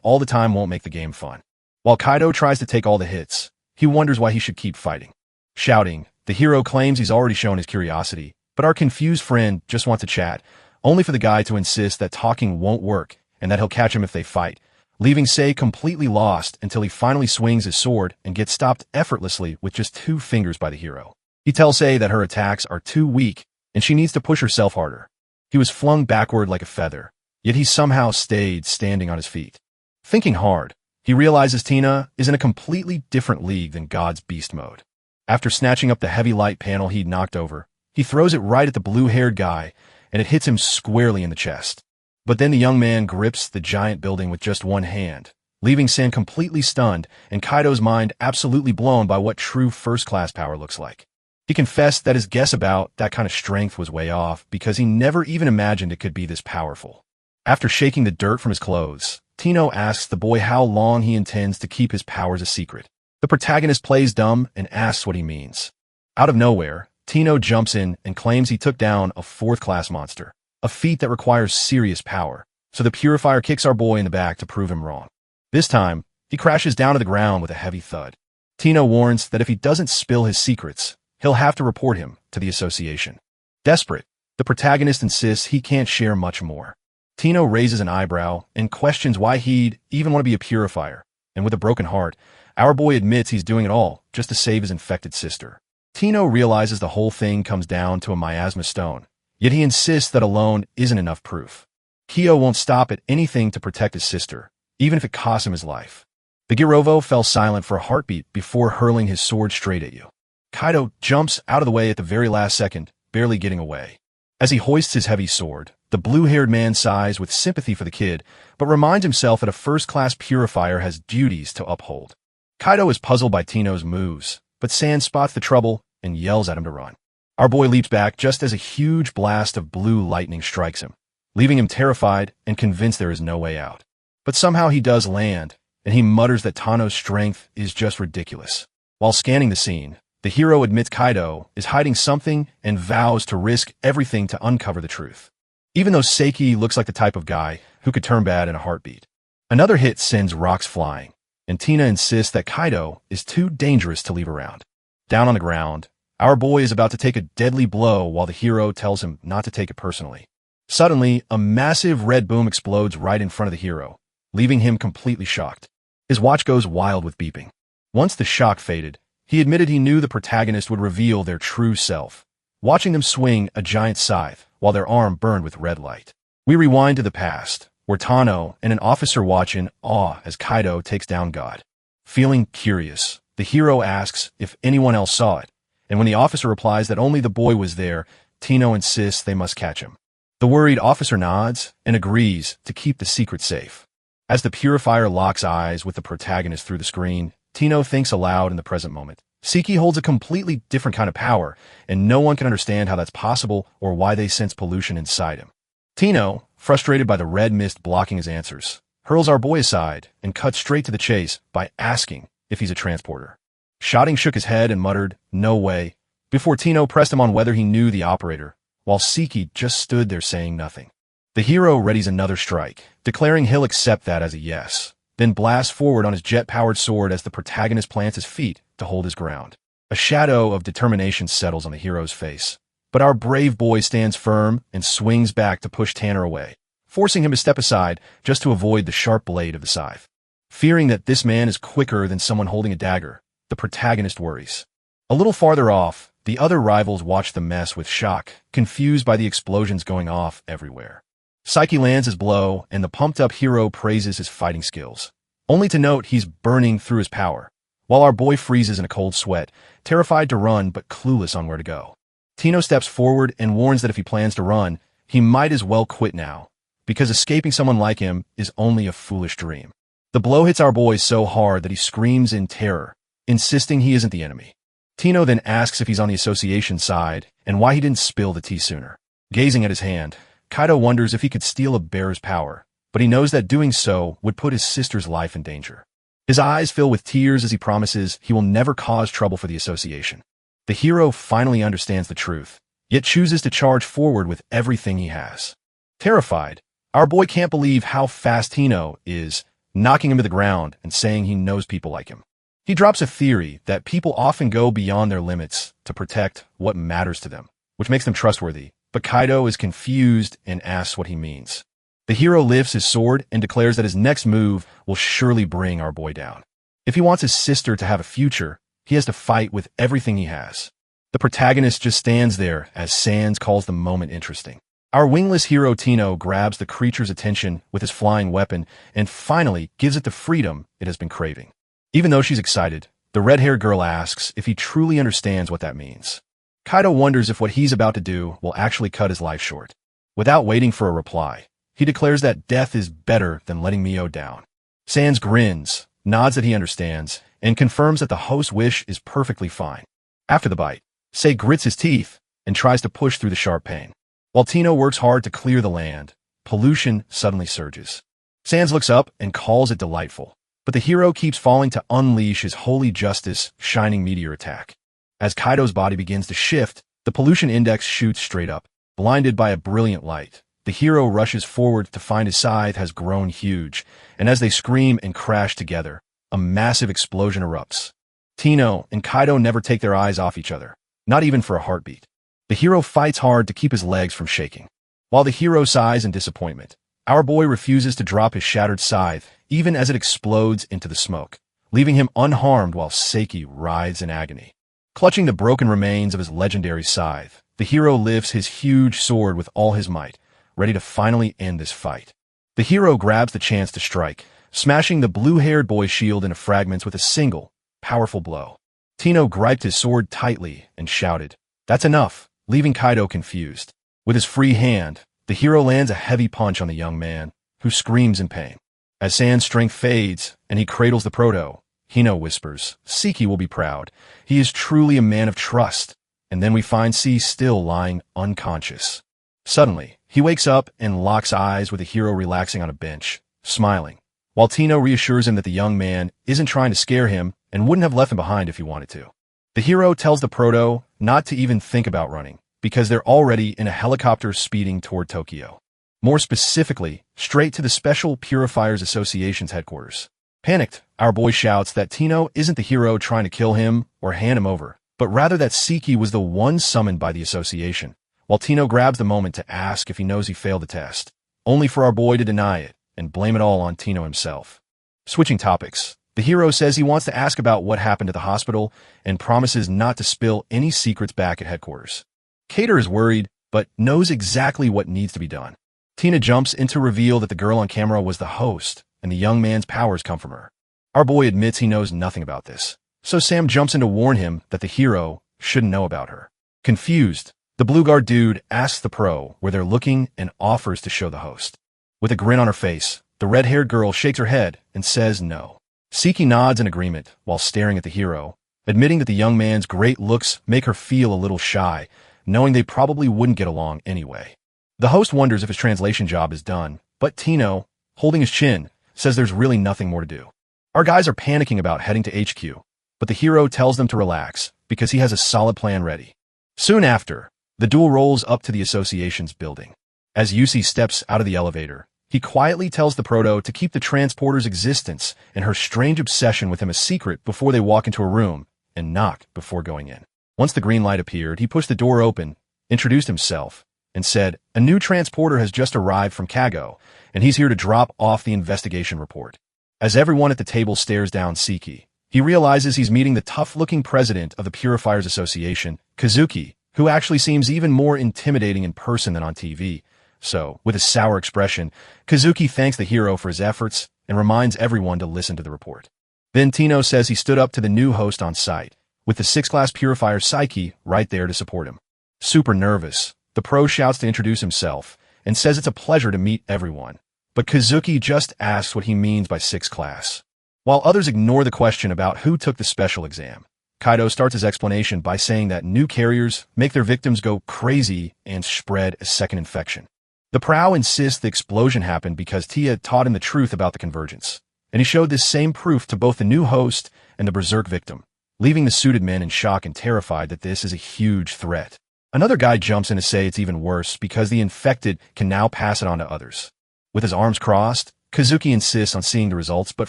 all the time won't make the game fun. While Kaido tries to take all the hits, he wonders why he should keep fighting. Shouting, the hero claims he's already shown his curiosity, but our confused friend just wants to chat, only for the guy to insist that talking won't work and that he'll catch him if they fight, leaving Sei completely lost until he finally swings his sword and gets stopped effortlessly with just 2 fingers by the hero. He tells Sei that her attacks are too weak and she needs to push herself harder. He was flung backward like a feather, yet he somehow stayed standing on his feet. Thinking hard, he realizes Tina is in a completely different league than God's beast mode. After snatching up the heavy light panel he'd knocked over, he throws it right at the blue-haired guy, and it hits him squarely in the chest. But then the young man grips the giant building with just one hand, leaving Sen completely stunned and Kaido's mind absolutely blown by what true first-class power looks like. He confessed that his guess about that kind of strength was way off because he never even imagined it could be this powerful. After shaking the dirt from his clothes, Tino asks the boy how long he intends to keep his powers a secret. The protagonist plays dumb and asks what he means. Out of nowhere, Tino jumps in and claims he took down a 4th-class monster, a feat that requires serious power, so the purifier kicks our boy in the back to prove him wrong. This time, he crashes down to the ground with a heavy thud. Tino warns that if he doesn't spill his secrets, he'll have to report him to the association. Desperate, the protagonist insists he can't share much more. Tino raises an eyebrow and questions why he'd even want to be a purifier, and with a broken heart, our boy admits he's doing it all just to save his infected sister. Tino realizes the whole thing comes down to a miasma stone, yet he insists that alone isn't enough proof. Kyo won't stop at anything to protect his sister, even if it costs him his life. The Girovo fell silent for a heartbeat before hurling his sword straight at you. Kaido jumps out of the way at the very last second, barely getting away. As he hoists his heavy sword, the blue-haired man sighs with sympathy for the kid, but reminds himself that a first-class purifier has duties to uphold. Kaido is puzzled by Tino's moves, but Sand spots the trouble and yells at him to run. Our boy leaps back just as a huge blast of blue lightning strikes him, leaving him terrified and convinced there is no way out. But somehow he does land, and he mutters that Tano's strength is just ridiculous. While scanning the scene, the hero admits Kaido is hiding something and vows to risk everything to uncover the truth, even though Seiki looks like the type of guy who could turn bad in a heartbeat. Another hit sends rocks flying, and Tina insists that Kaido is too dangerous to leave around. Down on the ground, our boy is about to take a deadly blow while the hero tells him not to take it personally. Suddenly, a massive red boom explodes right in front of the hero, leaving him completely shocked. His watch goes wild with beeping. Once the shock faded, he admitted he knew the protagonist would reveal their true self, watching them swing a giant scythe while their arm burned with red light. We rewind to the past, where Tano and an officer watch in awe as Kaido takes down God. Feeling curious, the hero asks if anyone else saw it, and when the officer replies that only the boy was there, Tino insists they must catch him. The worried officer nods and agrees to keep the secret safe. As the purifier locks eyes with the protagonist through the screen, Tino thinks aloud in the present moment. Seiki holds a completely different kind of power, and no one can understand how that's possible or why they sense pollution inside him. Tino, frustrated by the red mist blocking his answers, hurls our boy aside and cuts straight to the chase by asking if he's a transporter. Shotting shook his head and muttered, "No way," before Tino pressed him on whether he knew the operator, while Seiki just stood there saying nothing. The hero readies another strike, declaring he'll accept that as a yes, then blasts forward on his jet-powered sword as the protagonist plants his feet to hold his ground. A shadow of determination settles on the hero's face, but our brave boy stands firm and swings back to push Tanner away, forcing him to step aside just to avoid the sharp blade of the scythe. Fearing that this man is quicker than someone holding a dagger, the protagonist worries. A little farther off, the other rivals watch the mess with shock, confused by the explosions going off everywhere. Psyche lands his blow, and the pumped-up hero praises his fighting skills, only to note he's burning through his power, while our boy freezes in a cold sweat, terrified to run but clueless on where to go. Tino steps forward and warns that if he plans to run, he might as well quit now, because escaping someone like him is only a foolish dream. The blow hits our boy so hard that he screams in terror, insisting he isn't the enemy. Tino then asks if he's on the association side and why he didn't spill the tea sooner. Gazing at his hand, Kaido wonders if he could steal a bear's power, but he knows that doing so would put his sister's life in danger. His eyes fill with tears as he promises he will never cause trouble for the association. The hero finally understands the truth, yet chooses to charge forward with everything he has. Terrified, our boy can't believe how fast Tino is, knocking him to the ground and saying he knows people like him. He drops a theory that people often go beyond their limits to protect what matters to them, which makes them trustworthy, but Kaido is confused and asks what he means. The hero lifts his sword and declares that his next move will surely bring our boy down. If he wants his sister to have a future, he has to fight with everything he has. The protagonist just stands there as Sans calls the moment interesting. Our wingless hero Tino grabs the creature's attention with his flying weapon and finally gives it the freedom it has been craving. Even though she's excited, the red-haired girl asks if he truly understands what that means. Kaido wonders if what he's about to do will actually cut his life short. Without waiting for a reply, he declares that death is better than letting Mio down. Sans grins, nods that he understands, and confirms that the host's wish is perfectly fine. After the bite, Sei grits his teeth and tries to push through the sharp pain. While Tino works hard to clear the land, pollution suddenly surges. Sans looks up and calls it delightful, but the hero keeps falling to unleash his holy justice shining meteor attack. As Kaido's body begins to shift, the pollution index shoots straight up. Blinded by a brilliant light, the hero rushes forward to find his scythe has grown huge, and as they scream and crash together, a massive explosion erupts. Tino and Kaido never take their eyes off each other, not even for a heartbeat. The hero fights hard to keep his legs from shaking. While the hero sighs in disappointment, our boy refuses to drop his shattered scythe even as it explodes into the smoke, leaving him unharmed while Seiki writhes in agony. Clutching the broken remains of his legendary scythe, the hero lifts his huge sword with all his might, ready to finally end this fight. The hero grabs the chance to strike, smashing the blue-haired boy's shield into fragments with a single, powerful blow. Tino griped his sword tightly and shouted, "That's enough," leaving Kaido confused. With his free hand, the hero lands a heavy punch on the young man, who screams in pain. As Sans' strength fades and he cradles the proto, Hino whispers, "Seiki will be proud. He is truly a man of trust." And then we find C still lying unconscious. Suddenly, he wakes up and locks eyes with the hero relaxing on a bench, smiling, while Tino reassures him that the young man isn't trying to scare him and wouldn't have left him behind if he wanted to. The hero tells the proto not to even think about running, because they're already in a helicopter speeding toward Tokyo. More specifically, straight to the Special Purifiers Association's headquarters. Panicked, our boy shouts that Tino isn't the hero trying to kill him or hand him over, but rather that Seiki was the one summoned by the association, while Tino grabs the moment to ask if he knows he failed the test, only for our boy to deny it and blame it all on Tino himself. Switching topics, the hero says he wants to ask about what happened at the hospital and promises not to spill any secrets back at headquarters. Cater is worried, but knows exactly what needs to be done. Tina jumps in to reveal that the girl on camera was the host, and the young man's powers come from her. Our boy admits he knows nothing about this, so Sam jumps in to warn him that the hero shouldn't know about her. Confused, the Blue Guard dude asks the pro where they're looking and offers to show the host. With a grin on her face, the red-haired girl shakes her head and says no. Seiki nods in agreement while staring at the hero, admitting that the young man's great looks make her feel a little shy, knowing they probably wouldn't get along anyway. The host wonders if his translation job is done, but Tino, holding his chin, says there's really nothing more to do. Our guys are panicking about heading to HQ, but the hero tells them to relax because he has a solid plan ready. Soon after, the duel rolls up to the association's building. As Yusi steps out of the elevator, he quietly tells the proto to keep the transporter's existence and her strange obsession with him a secret before they walk into a room and knock before going in. Once the green light appeared, he pushed the door open, introduced himself, and said, "A new transporter has just arrived from Kago, and he's here to drop off the investigation report." As everyone at the table stares down Seiki, he realizes he's meeting the tough-looking president of the Purifiers Association, Kazuki, who actually seems even more intimidating in person than on TV. So, with a sour expression, Kazuki thanks the hero for his efforts and reminds everyone to listen to the report. Then Tino says he stood up to the new host on site, with the 6th-class Purifier Psyche right there to support him. Super nervous, the pro shouts to introduce himself and says it's a pleasure to meet everyone, but Kazuki just asks what he means by 6th class. While others ignore the question about who took the special exam, Kaido starts his explanation by saying that new carriers make their victims go crazy and spread a second infection. The Prow insists the explosion happened because Tia taught him the truth about the convergence, and he showed this same proof to both the new host and the berserk victim, leaving the suited men in shock and terrified that this is a huge threat. Another guy jumps in to say it's even worse because the infected can now pass it on to others. With his arms crossed, Kazuki insists on seeing the results, but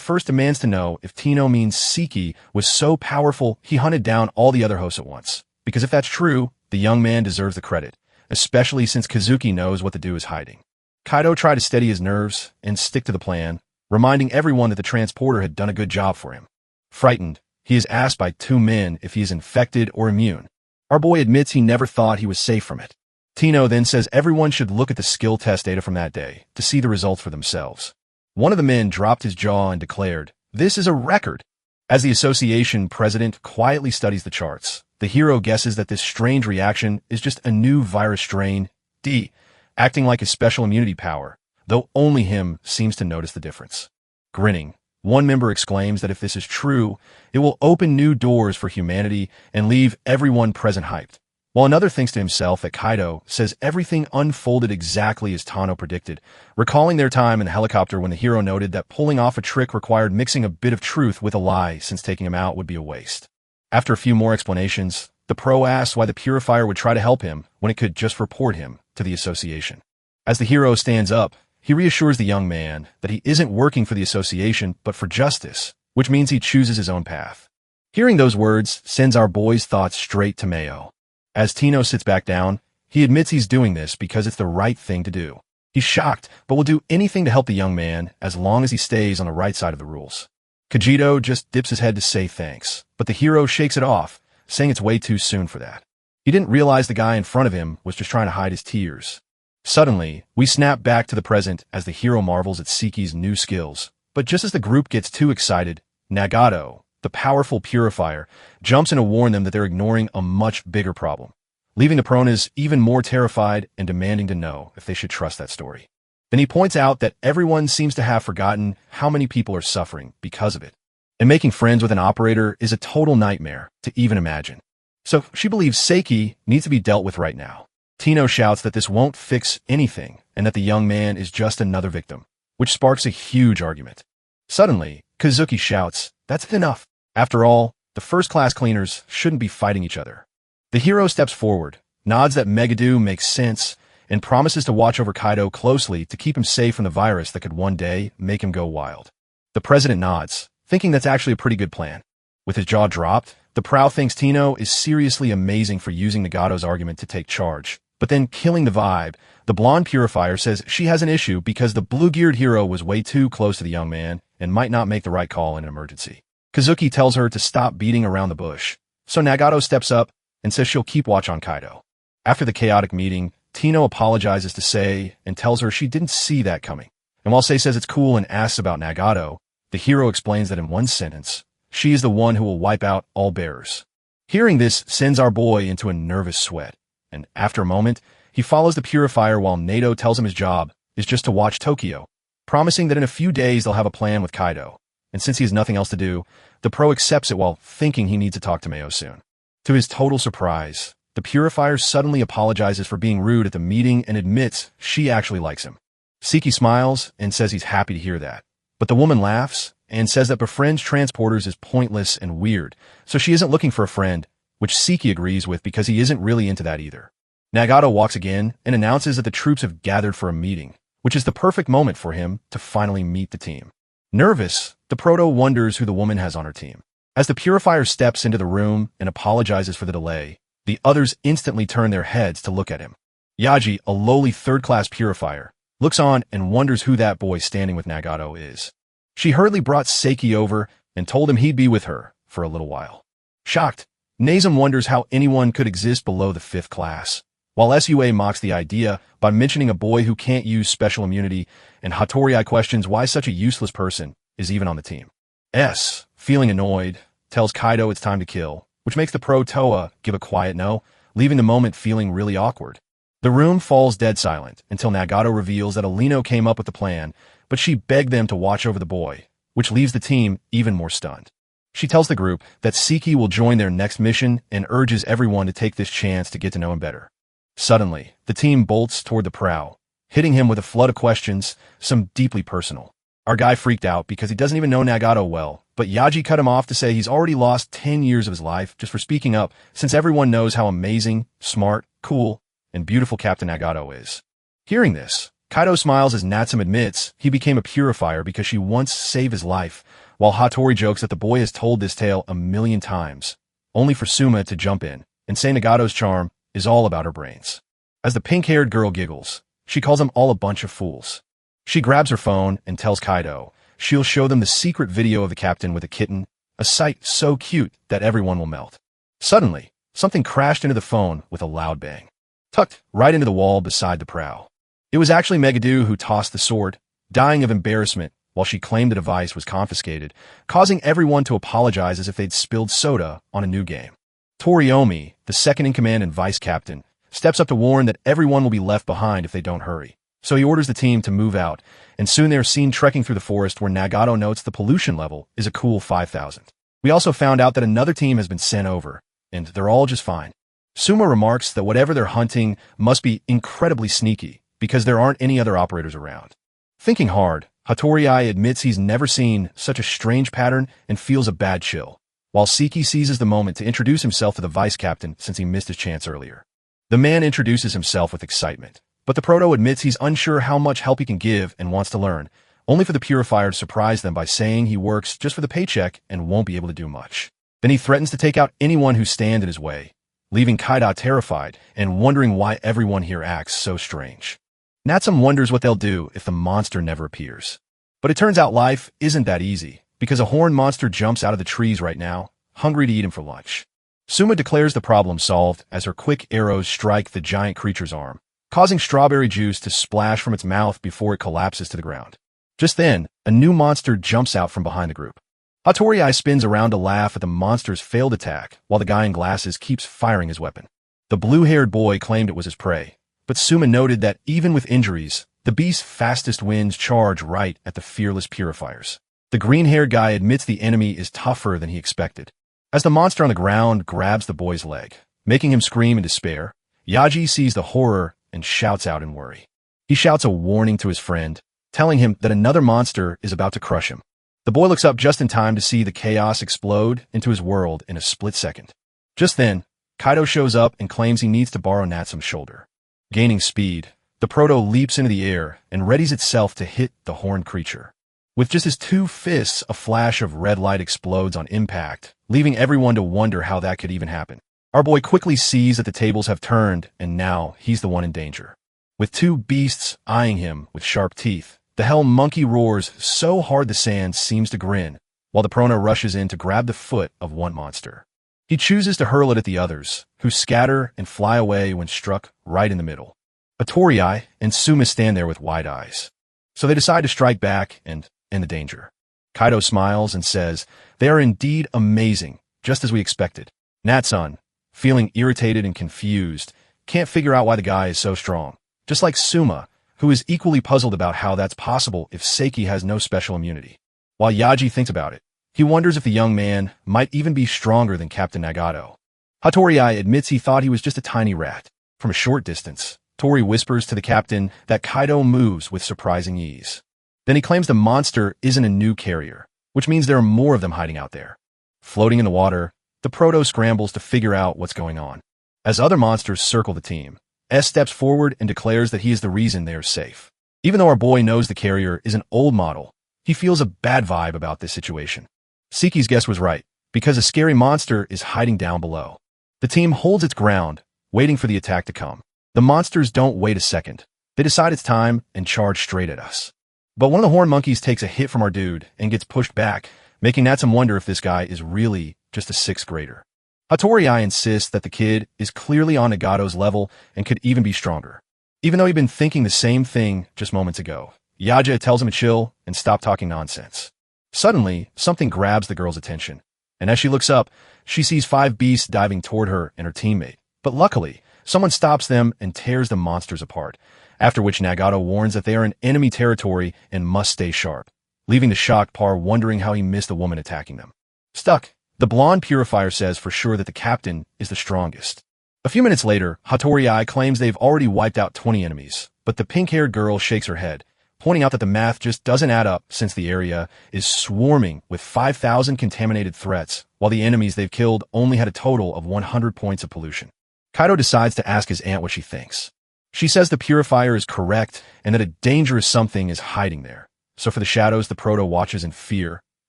first demands to know if Tino means Seki was so powerful he hunted down all the other hosts at once. Because if that's true, the young man deserves the credit, especially since Kazuki knows what the dude is hiding. Kaido tried to steady his nerves and stick to the plan, reminding everyone that the transporter had done a good job for him. Frightened, he is asked by two men if he is infected or immune. Our boy admits he never thought he was safe from it. Tino then says everyone should look at the skill test data from that day to see the results for themselves. One of the men dropped his jaw and declared, "This is a record." As the association president quietly studies the charts, the hero guesses that this strange reaction is just a new virus strain, D, acting like his special immunity power, though only him seems to notice the difference. Grinning, one member exclaims that if this is true, it will open new doors for humanity and leave everyone present hyped, while another thinks to himself that Kaido says everything unfolded exactly as Tano predicted, recalling their time in the helicopter when the hero noted that pulling off a trick required mixing a bit of truth with a lie since taking him out would be a waste. After a few more explanations, the pro asks why the purifier would try to help him when it could just report him to the association. As the hero stands up, he reassures the young man that he isn't working for the association but for justice, which means he chooses his own path. Hearing those words sends our boy's thoughts straight to Mayo. As Tino sits back down, he admits he's doing this because it's the right thing to do. He's shocked, but will do anything to help the young man as long as he stays on the right side of the rules. Kajito just dips his head to say thanks, but the hero shakes it off, saying it's way too soon for that. He didn't realize the guy in front of him was just trying to hide his tears. Suddenly, we snap back to the present as the hero marvels at Seki's new skills, but just as the group gets too excited, Nagato, the powerful purifier, jumps in to warn them that they're ignoring a much bigger problem, leaving the Peronas even more terrified and demanding to know if they should trust that story. Then he points out that everyone seems to have forgotten how many people are suffering because of it, and making friends with an operator is a total nightmare to even imagine. So she believes Seki needs to be dealt with right now. Tino shouts that this won't fix anything and that the young man is just another victim, which sparks a huge argument. Suddenly, Kazuki shouts, "That's enough. After all, the first-class cleaners shouldn't be fighting each other." The hero steps forward, nods that Megadu makes sense, and promises to watch over Kaido closely to keep him safe from the virus that could one day make him go wild. The president nods, thinking that's actually a pretty good plan. With his jaw dropped, the Prow thinks Tino is seriously amazing for using Nagato's argument to take charge, but then killing the vibe. The blonde purifier says she has an issue because the blue-geared hero was way too close to the young man and might not make the right call in an emergency. Kazuki tells her to stop beating around the bush, so Nagato steps up and says she'll keep watch on Kaido. After the chaotic meeting, Tino apologizes to Sei and tells her she didn't see that coming. And while Sei says it's cool and asks about Nagato, the hero explains that in one sentence, she is the one who will wipe out all bearers. Hearing this sends our boy into a nervous sweat, and after a moment, he follows the purifier while Nato tells him his job is just to watch Tokyo, promising that in a few days they'll have a plan with Kaido. And since he has nothing else to do, the pro accepts it while thinking he needs to talk to Mayo soon. To his total surprise, the purifier suddenly apologizes for being rude at the meeting and admits she actually likes him. Seki smiles and says he's happy to hear that, but the woman laughs and says that befriends transporters is pointless and weird, so she isn't looking for a friend, which Seki agrees with because he isn't really into that either. Nagato walks again and announces that the troops have gathered for a meeting, which is the perfect moment for him to finally meet the team. Nervous, the proto wonders who the woman has on her team. As the purifier steps into the room and apologizes for the delay, the others instantly turn their heads to look at him. Yaji, a lowly third-class purifier, looks on and wonders who that boy standing with Nagato is. She hurriedly brought Seki over and told him he'd be with her for a little while. Shocked, Nazem wonders how anyone could exist below the 5th class, while Sua mocks the idea by mentioning a boy who can't use special immunity, and Hattori questions why such a useless person is even on the team. S, feeling annoyed, tells Kaido it's time to kill, which makes the pro Toa give a quiet no, leaving the moment feeling really awkward. The room falls dead silent until Nagato reveals that Alino came up with the plan, but she begged them to watch over the boy, which leaves the team even more stunned. She tells the group that Seki will join their next mission and urges everyone to take this chance to get to know him better. Suddenly, the team bolts toward the prow, hitting him with a flood of questions, some deeply personal. Our guy freaked out because he doesn't even know Nagato well, but Yaji cut him off to say he's already lost 10 years of his life just for speaking up, since everyone knows how amazing, smart, cool, and beautiful Captain Nagato is. Hearing this, Kaido smiles as Natsume admits he became a purifier because she once saved his life, while Hattori jokes that the boy has told this tale a million times, only for Suma to jump in and say Nagato's charm is all about her brains. As the pink-haired girl giggles, she calls them all a bunch of fools. She grabs her phone and tells Kaido she'll show them the secret video of the captain with a kitten, a sight so cute that everyone will melt. Suddenly, something crashed into the phone with a loud bang, tucked right into the wall beside the prow. It was actually Megadu who tossed the sword, dying of embarrassment while she claimed the device was confiscated, causing everyone to apologize as if they'd spilled soda on a new game. Toriomi, the second-in-command and vice-captain, steps up to warn that everyone will be left behind if they don't hurry. So he orders the team to move out, and soon they are seen trekking through the forest where Nagato notes the pollution level is a cool 5,000. We also found out that another team has been sent over, and they're all just fine. Suma remarks that whatever they're hunting must be incredibly sneaky, because there aren't any other operators around. Thinking hard, Hattori admits he's never seen such a strange pattern and feels a bad chill, while Siki seizes the moment to introduce himself to the vice-captain since he missed his chance earlier. The man introduces himself with excitement, but the proto admits he's unsure how much help he can give and wants to learn, only for the purifier to surprise them by saying he works just for the paycheck and won't be able to do much. Then he threatens to take out anyone who stands in his way, leaving Kaido terrified and wondering why everyone here acts so strange. Natsume wonders what they'll do if the monster never appears. But it turns out life isn't that easy, because a horned monster jumps out of the trees right now, hungry to eat him for lunch. Suma declares the problem solved as her quick arrows strike the giant creature's arm, causing strawberry juice to splash from its mouth before it collapses to the ground. Just then, a new monster jumps out from behind the group. Hattori spins around to laugh at the monster's failed attack, while the guy in glasses keeps firing his weapon. The blue-haired boy claimed it was his prey, but Suma noted that even with injuries, the beast's fastest winds charge right at the fearless purifiers. The green-haired guy admits the enemy is tougher than he expected. As the monster on the ground grabs the boy's leg, making him scream in despair, Yaji sees the horror and shouts out in worry. He shouts a warning to his friend, telling him that another monster is about to crush him. The boy looks up just in time to see the chaos explode into his world in a split second. Just then, Kaido shows up and claims he needs to borrow Natsume's shoulder. Gaining speed, the proto leaps into the air and readies itself to hit the horned creature. With just his two fists, a flash of red light explodes on impact, leaving everyone to wonder how that could even happen. Our boy quickly sees that the tables have turned, and now he's the one in danger. With two beasts eyeing him with sharp teeth, the hell monkey roars so hard the sand seems to grin, while the proto rushes in to grab the foot of one monster. He chooses to hurl it at the others, who scatter and fly away when struck right in the middle. Hattori and Suma stand there with wide eyes. So they decide to strike back and end the danger. Kaido smiles and says, "They are indeed amazing, just as we expected." Natsume, feeling irritated and confused, can't figure out why the guy is so strong. Just like Suma, who is equally puzzled about how that's possible if Seiki has no special immunity. While Yaji thinks about it, he wonders if the young man might even be stronger than Captain Nagato. Hattori admits he thought he was just a tiny rat. From a short distance, Tori whispers to the captain that Kaido moves with surprising ease. Then he claims the monster isn't a new carrier, which means there are more of them hiding out there. Floating in the water, the proto scrambles to figure out what's going on. As other monsters circle the team, S steps forward and declares that he is the reason they are safe. Even though our boy knows the carrier is an old model, he feels a bad vibe about this situation. Siki's guess was right, because a scary monster is hiding down below. The team holds its ground, waiting for the attack to come. The monsters don't wait a second. They decide it's time and charge straight at us. But one of the horned monkeys takes a hit from our dude and gets pushed back, making Natsume wonder if this guy is really just a 6th grader. Hattori insists that the kid is clearly on Nagato's level and could even be stronger, even though he'd been thinking the same thing just moments ago. Yaja tells him to chill and stop talking nonsense. Suddenly, something grabs the girl's attention, and as she looks up, she sees 5 beasts diving toward her and her teammate. But luckily, someone stops them and tears the monsters apart, after which Nagato warns that they are in enemy territory and must stay sharp, leaving the shocked par wondering how he missed the woman attacking them. Stuck, the blonde purifier says for sure that the captain is the strongest. A few minutes later, Hattori claims they've already wiped out 20 enemies, but the pink-haired girl shakes her head, pointing out that the math just doesn't add up since the area is swarming with 5,000 contaminated threats, while the enemies they've killed only had a total of 100 points of pollution. Kaido decides to ask his aunt what she thinks. She says the purifier is correct and that a dangerous something is hiding there. So for the shadows, the Proto watches in fear,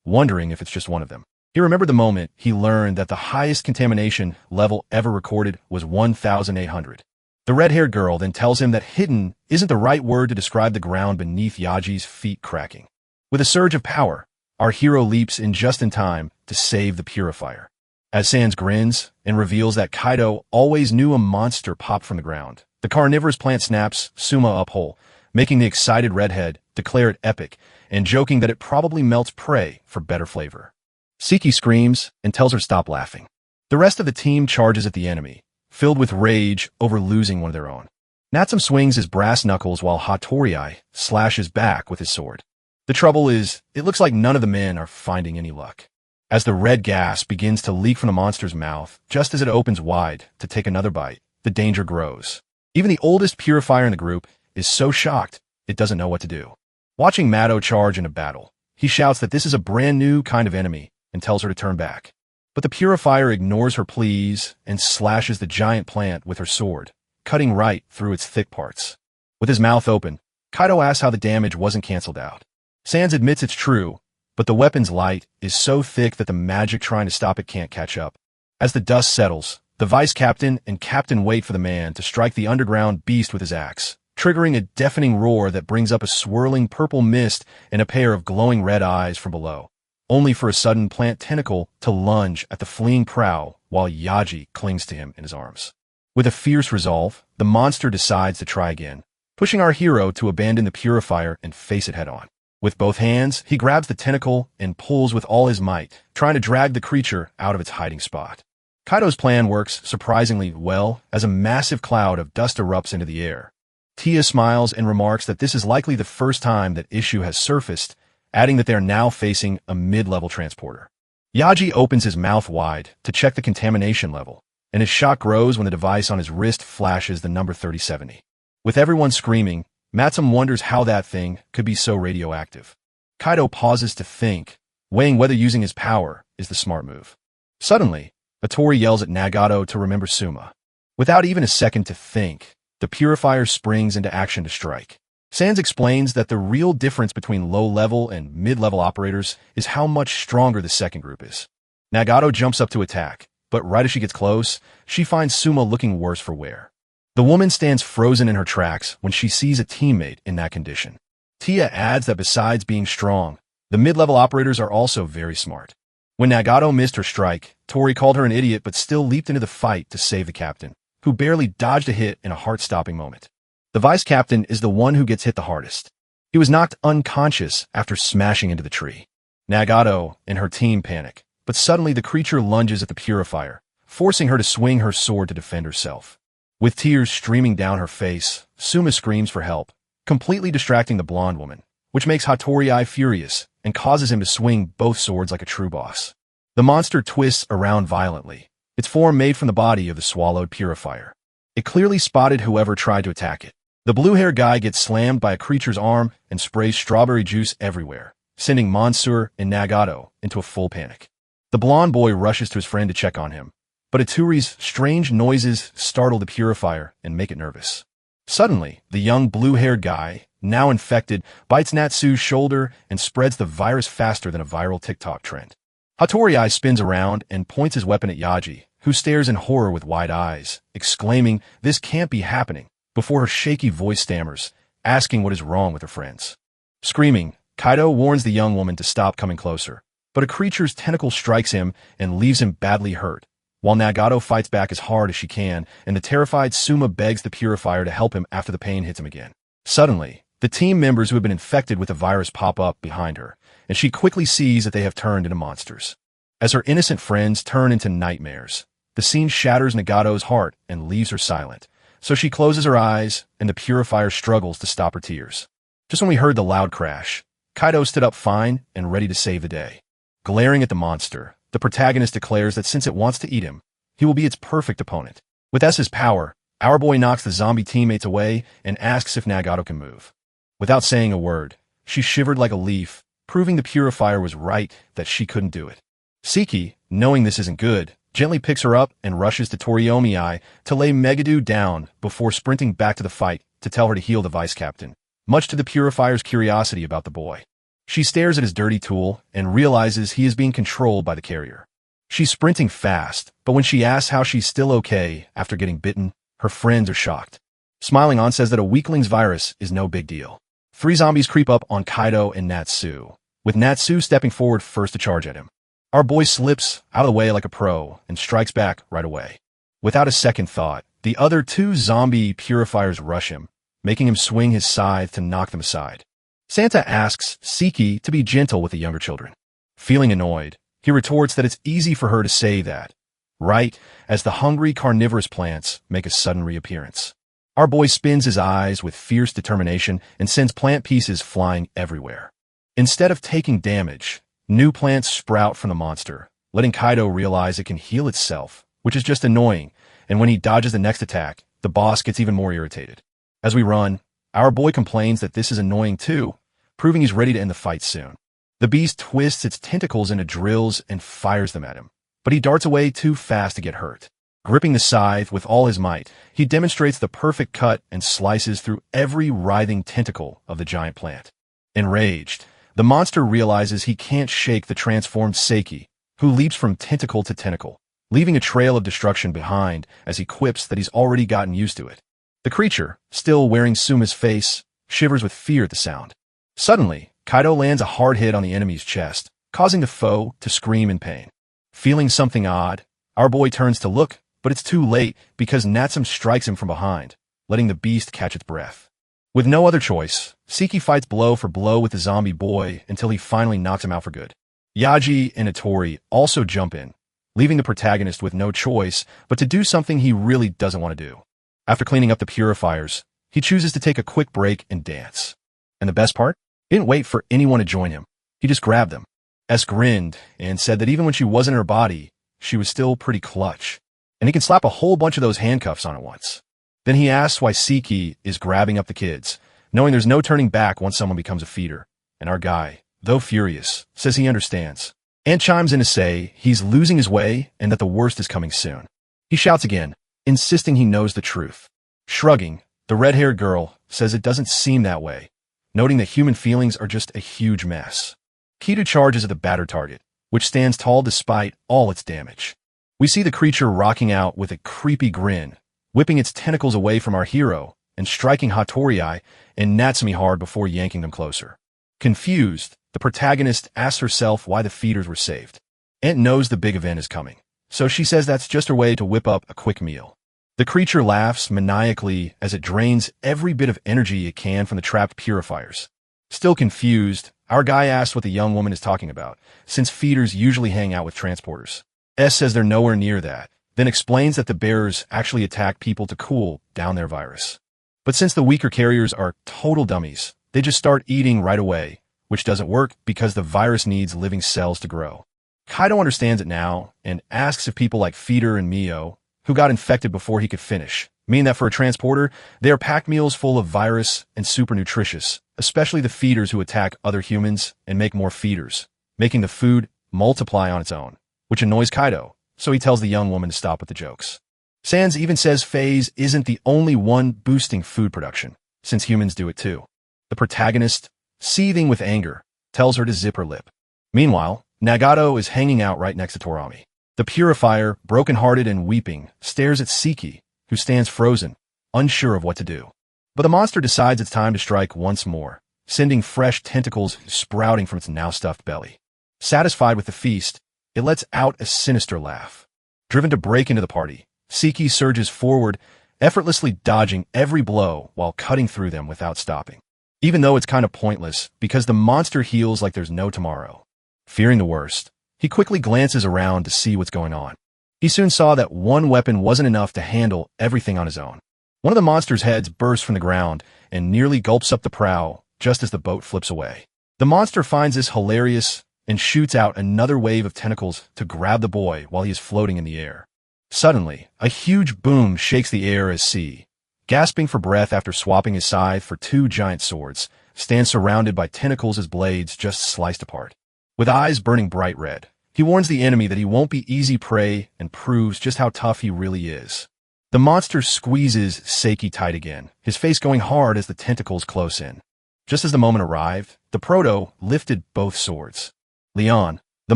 wondering if it's just one of them. He remembered the moment he learned that the highest contamination level ever recorded was 1,800. The red-haired girl then tells him that hidden isn't the right word to describe the ground beneath Yaji's feet cracking. With a surge of power, our hero leaps in just in time to save the purifier. As Sans grins and reveals that Kaido always knew a monster popped from the ground, the carnivorous plant snaps Suma up whole, making the excited redhead declare it epic and joking that it probably melts prey for better flavor. Siki screams and tells her stop laughing. The rest of the team charges at the enemy, filled with rage over losing one of their own. Natsum swings his brass knuckles while Hattori slashes back with his sword. The trouble is, it looks like none of the men are finding any luck. As the red gas begins to leak from the monster's mouth, just as it opens wide to take another bite, the danger grows. Even the oldest purifier in the group is so shocked it doesn't know what to do. Watching Mado charge into battle, he shouts that this is a brand new kind of enemy and tells her to turn back. But the purifier ignores her pleas and slashes the giant plant with her sword, cutting right through its thick parts. With his mouth open, Kaido asks how the damage wasn't canceled out. Sans admits it's true, but the weapon's light is so thick that the magic trying to stop it can't catch up. As the dust settles, the vice captain and captain wait for the man to strike the underground beast with his axe, triggering a deafening roar that brings up a swirling purple mist and a pair of glowing red eyes from below, only for a sudden plant tentacle to lunge at the fleeing prow while Yaji clings to him in his arms. With a fierce resolve, the monster decides to try again, pushing our hero to abandon the purifier and face it head-on. With both hands, he grabs the tentacle and pulls with all his might, trying to drag the creature out of its hiding spot. Kaido's plan works surprisingly well as a massive cloud of dust erupts into the air. Tia smiles and remarks that this is likely the first time that issue has surfaced, adding that they are now facing a mid-level transporter. Yaji opens his mouth wide to check the contamination level, and his shock grows when the device on his wrist flashes the number 3070. With everyone screaming, Natsum wonders how that thing could be so radioactive. Kaido pauses to think, weighing whether using his power is the smart move. Suddenly, Hattori yells at Nagato to remember Suma. Without even a second to think, the purifier springs into action to strike. Sans explains that the real difference between low-level and mid-level operators is how much stronger the second group is. Nagato jumps up to attack, but right as she gets close, she finds Suma looking worse for wear. The woman stands frozen in her tracks when she sees a teammate in that condition. Tia adds that besides being strong, the mid-level operators are also very smart. When Nagato missed her strike, Tori called her an idiot but still leaped into the fight to save the captain, who barely dodged a hit in a heart-stopping moment. The vice captain is the one who gets hit the hardest. He was knocked unconscious after smashing into the tree. Nagato and her team panic, but suddenly the creature lunges at the purifier, forcing her to swing her sword to defend herself. With tears streaming down her face, Suma screams for help, completely distracting the blonde woman, which makes Hattori furious and causes him to swing both swords like a true boss. The monster twists around violently, its form made from the body of the swallowed purifier. It clearly spotted whoever tried to attack it. The blue-haired guy gets slammed by a creature's arm and sprays strawberry juice everywhere, sending Mansur and Nagato into a full panic. The blonde boy rushes to his friend to check on him, but Aturi's strange noises startle the purifier and make it nervous. Suddenly, the young blue-haired guy, now infected, bites Natsu's shoulder and spreads the virus faster than a viral TikTok trend. Hattori spins around and points his weapon at Yaji, who stares in horror with wide eyes, exclaiming, "This can't be happening," before her shaky voice stammers, asking what is wrong with her friends. Screaming, Kaido warns the young woman to stop coming closer, but a creature's tentacle strikes him and leaves him badly hurt, while Nagato fights back as hard as she can, and the terrified Suma begs the purifier to help him after the pain hits him again. Suddenly, the team members who have been infected with the virus pop up behind her, and she quickly sees that they have turned into monsters. As her innocent friends turn into nightmares, the scene shatters Nagato's heart and leaves her silent, so she closes her eyes, and the purifier struggles to stop her tears. Just when we heard the loud crash, Kaido stood up fine and ready to save the day. Glaring at the monster, the protagonist declares that since it wants to eat him, he will be its perfect opponent. With S's power, our boy knocks the zombie teammates away and asks if Nagato can move. Without saying a word, she shivered like a leaf, proving the purifier was right that she couldn't do it. Siki, knowing this isn't good, gently picks her up and rushes to Toriyomi to lay Megadu down before sprinting back to the fight to tell her to heal the vice captain, much to the purifier's curiosity about the boy. She stares at his dirty tool and realizes he is being controlled by the carrier. She's sprinting fast, but when she asks how she's still okay after getting bitten, her friends are shocked. Smiling On says that a weakling's virus is no big deal. 3 zombies creep up on Kaido and Natsu, with Natsu stepping forward first to charge at him. Our boy slips out of the way like a pro and strikes back right away. Without a second thought, the other 2 zombie purifiers rush him, making him swing his scythe to knock them aside. Santa asks Siki to be gentle with the younger children. Feeling annoyed, he retorts that it's easy for her to say that, right as the hungry carnivorous plants make a sudden reappearance. Our boy spins his eyes with fierce determination and sends plant pieces flying everywhere. Instead of taking damage, new plants sprout from the monster, letting Kaido realize it can heal itself, which is just annoying, and when he dodges the next attack, the boss gets even more irritated. As we run, our boy complains that this is annoying too, proving he's ready to end the fight soon. The beast twists its tentacles into drills and fires them at him, but he darts away too fast to get hurt. Gripping the scythe with all his might, he demonstrates the perfect cut and slices through every writhing tentacle of the giant plant. Enraged, the monster realizes he can't shake the transformed Seiki, who leaps from tentacle to tentacle, leaving a trail of destruction behind as he quips that he's already gotten used to it. The creature, still wearing Suma's face, shivers with fear at the sound. Suddenly, Kaido lands a hard hit on the enemy's chest, causing the foe to scream in pain. Feeling something odd, our boy turns to look, but it's too late because Natsum strikes him from behind, letting the beast catch its breath. With no other choice, Siki fights blow for blow with the zombie boy until he finally knocks him out for good. Yaji and Itori also jump in, leaving the protagonist with no choice but to do something he really doesn't want to do. After cleaning up the purifiers, he chooses to take a quick break and dance. And the best part? He didn't wait for anyone to join him. He just grabbed them. S grinned and said that even when she wasn't in her body, she was still pretty clutch, and he can slap a whole bunch of those handcuffs on at once. Then he asks why Siki is grabbing up the kids, knowing there's no turning back once someone becomes a feeder, and our guy, though furious, says he understands, and chimes in to say he's losing his way and that the worst is coming soon. He shouts again, insisting he knows the truth. Shrugging, the red-haired girl says it doesn't seem that way, noting that human feelings are just a huge mess. Kido charges at the battered target, which stands tall despite all its damage. We see the creature rocking out with a creepy grin, whipping its tentacles away from our hero and striking Hattori and Natsumi hard before yanking them closer. Confused, the protagonist asks herself why the feeders were saved. Aunt knows the big event is coming, so she says that's just her way to whip up a quick meal. The creature laughs maniacally as it drains every bit of energy it can from the trapped purifiers. Still confused, our guy asks what the young woman is talking about, since feeders usually hang out with transporters. S says they're nowhere near that, then explains that the bearers actually attack people to cool down their virus. But since the weaker carriers are total dummies, they just start eating right away, which doesn't work because the virus needs living cells to grow. Kaido understands it now and asks if people like Feeder and Mio, who got infected before he could finish, mean that for a transporter, they are packed meals full of virus and super nutritious, especially the feeders who attack other humans and make more feeders, making the food multiply on its own, which annoys Kaido, so he tells the young woman to stop with the jokes. Sans even says phase isn't the only one boosting food production, since humans do it too. The protagonist, seething with anger, tells her to zip her lip. Meanwhile, Nagato is hanging out right next to Torami. The purifier, broken-hearted and weeping, stares at Siki, who stands frozen, unsure of what to do. But the monster decides it's time to strike once more, sending fresh tentacles sprouting from its now-stuffed belly. Satisfied with the feast, it lets out a sinister laugh. Driven to break into the party, Siki surges forward, effortlessly dodging every blow while cutting through them without stopping. Even though it's kind of pointless, because the monster heals like there's no tomorrow. Fearing the worst, he quickly glances around to see what's going on. He soon saw that one weapon wasn't enough to handle everything on his own. One of the monster's heads bursts from the ground and nearly gulps up the prow just as the boat flips away. The monster finds this hilarious and shoots out another wave of tentacles to grab the boy while he is floating in the air. Suddenly, a huge boom shakes the air as C, gasping for breath after swapping his scythe for 2 giant swords, stands surrounded by tentacles as blades just sliced apart. With eyes burning bright red, he warns the enemy that he won't be easy prey and proves just how tough he really is. The monster squeezes Seiki tight again, his face going hard as the tentacles close in. Just as the moment arrived, the proto lifted both swords. Leon, the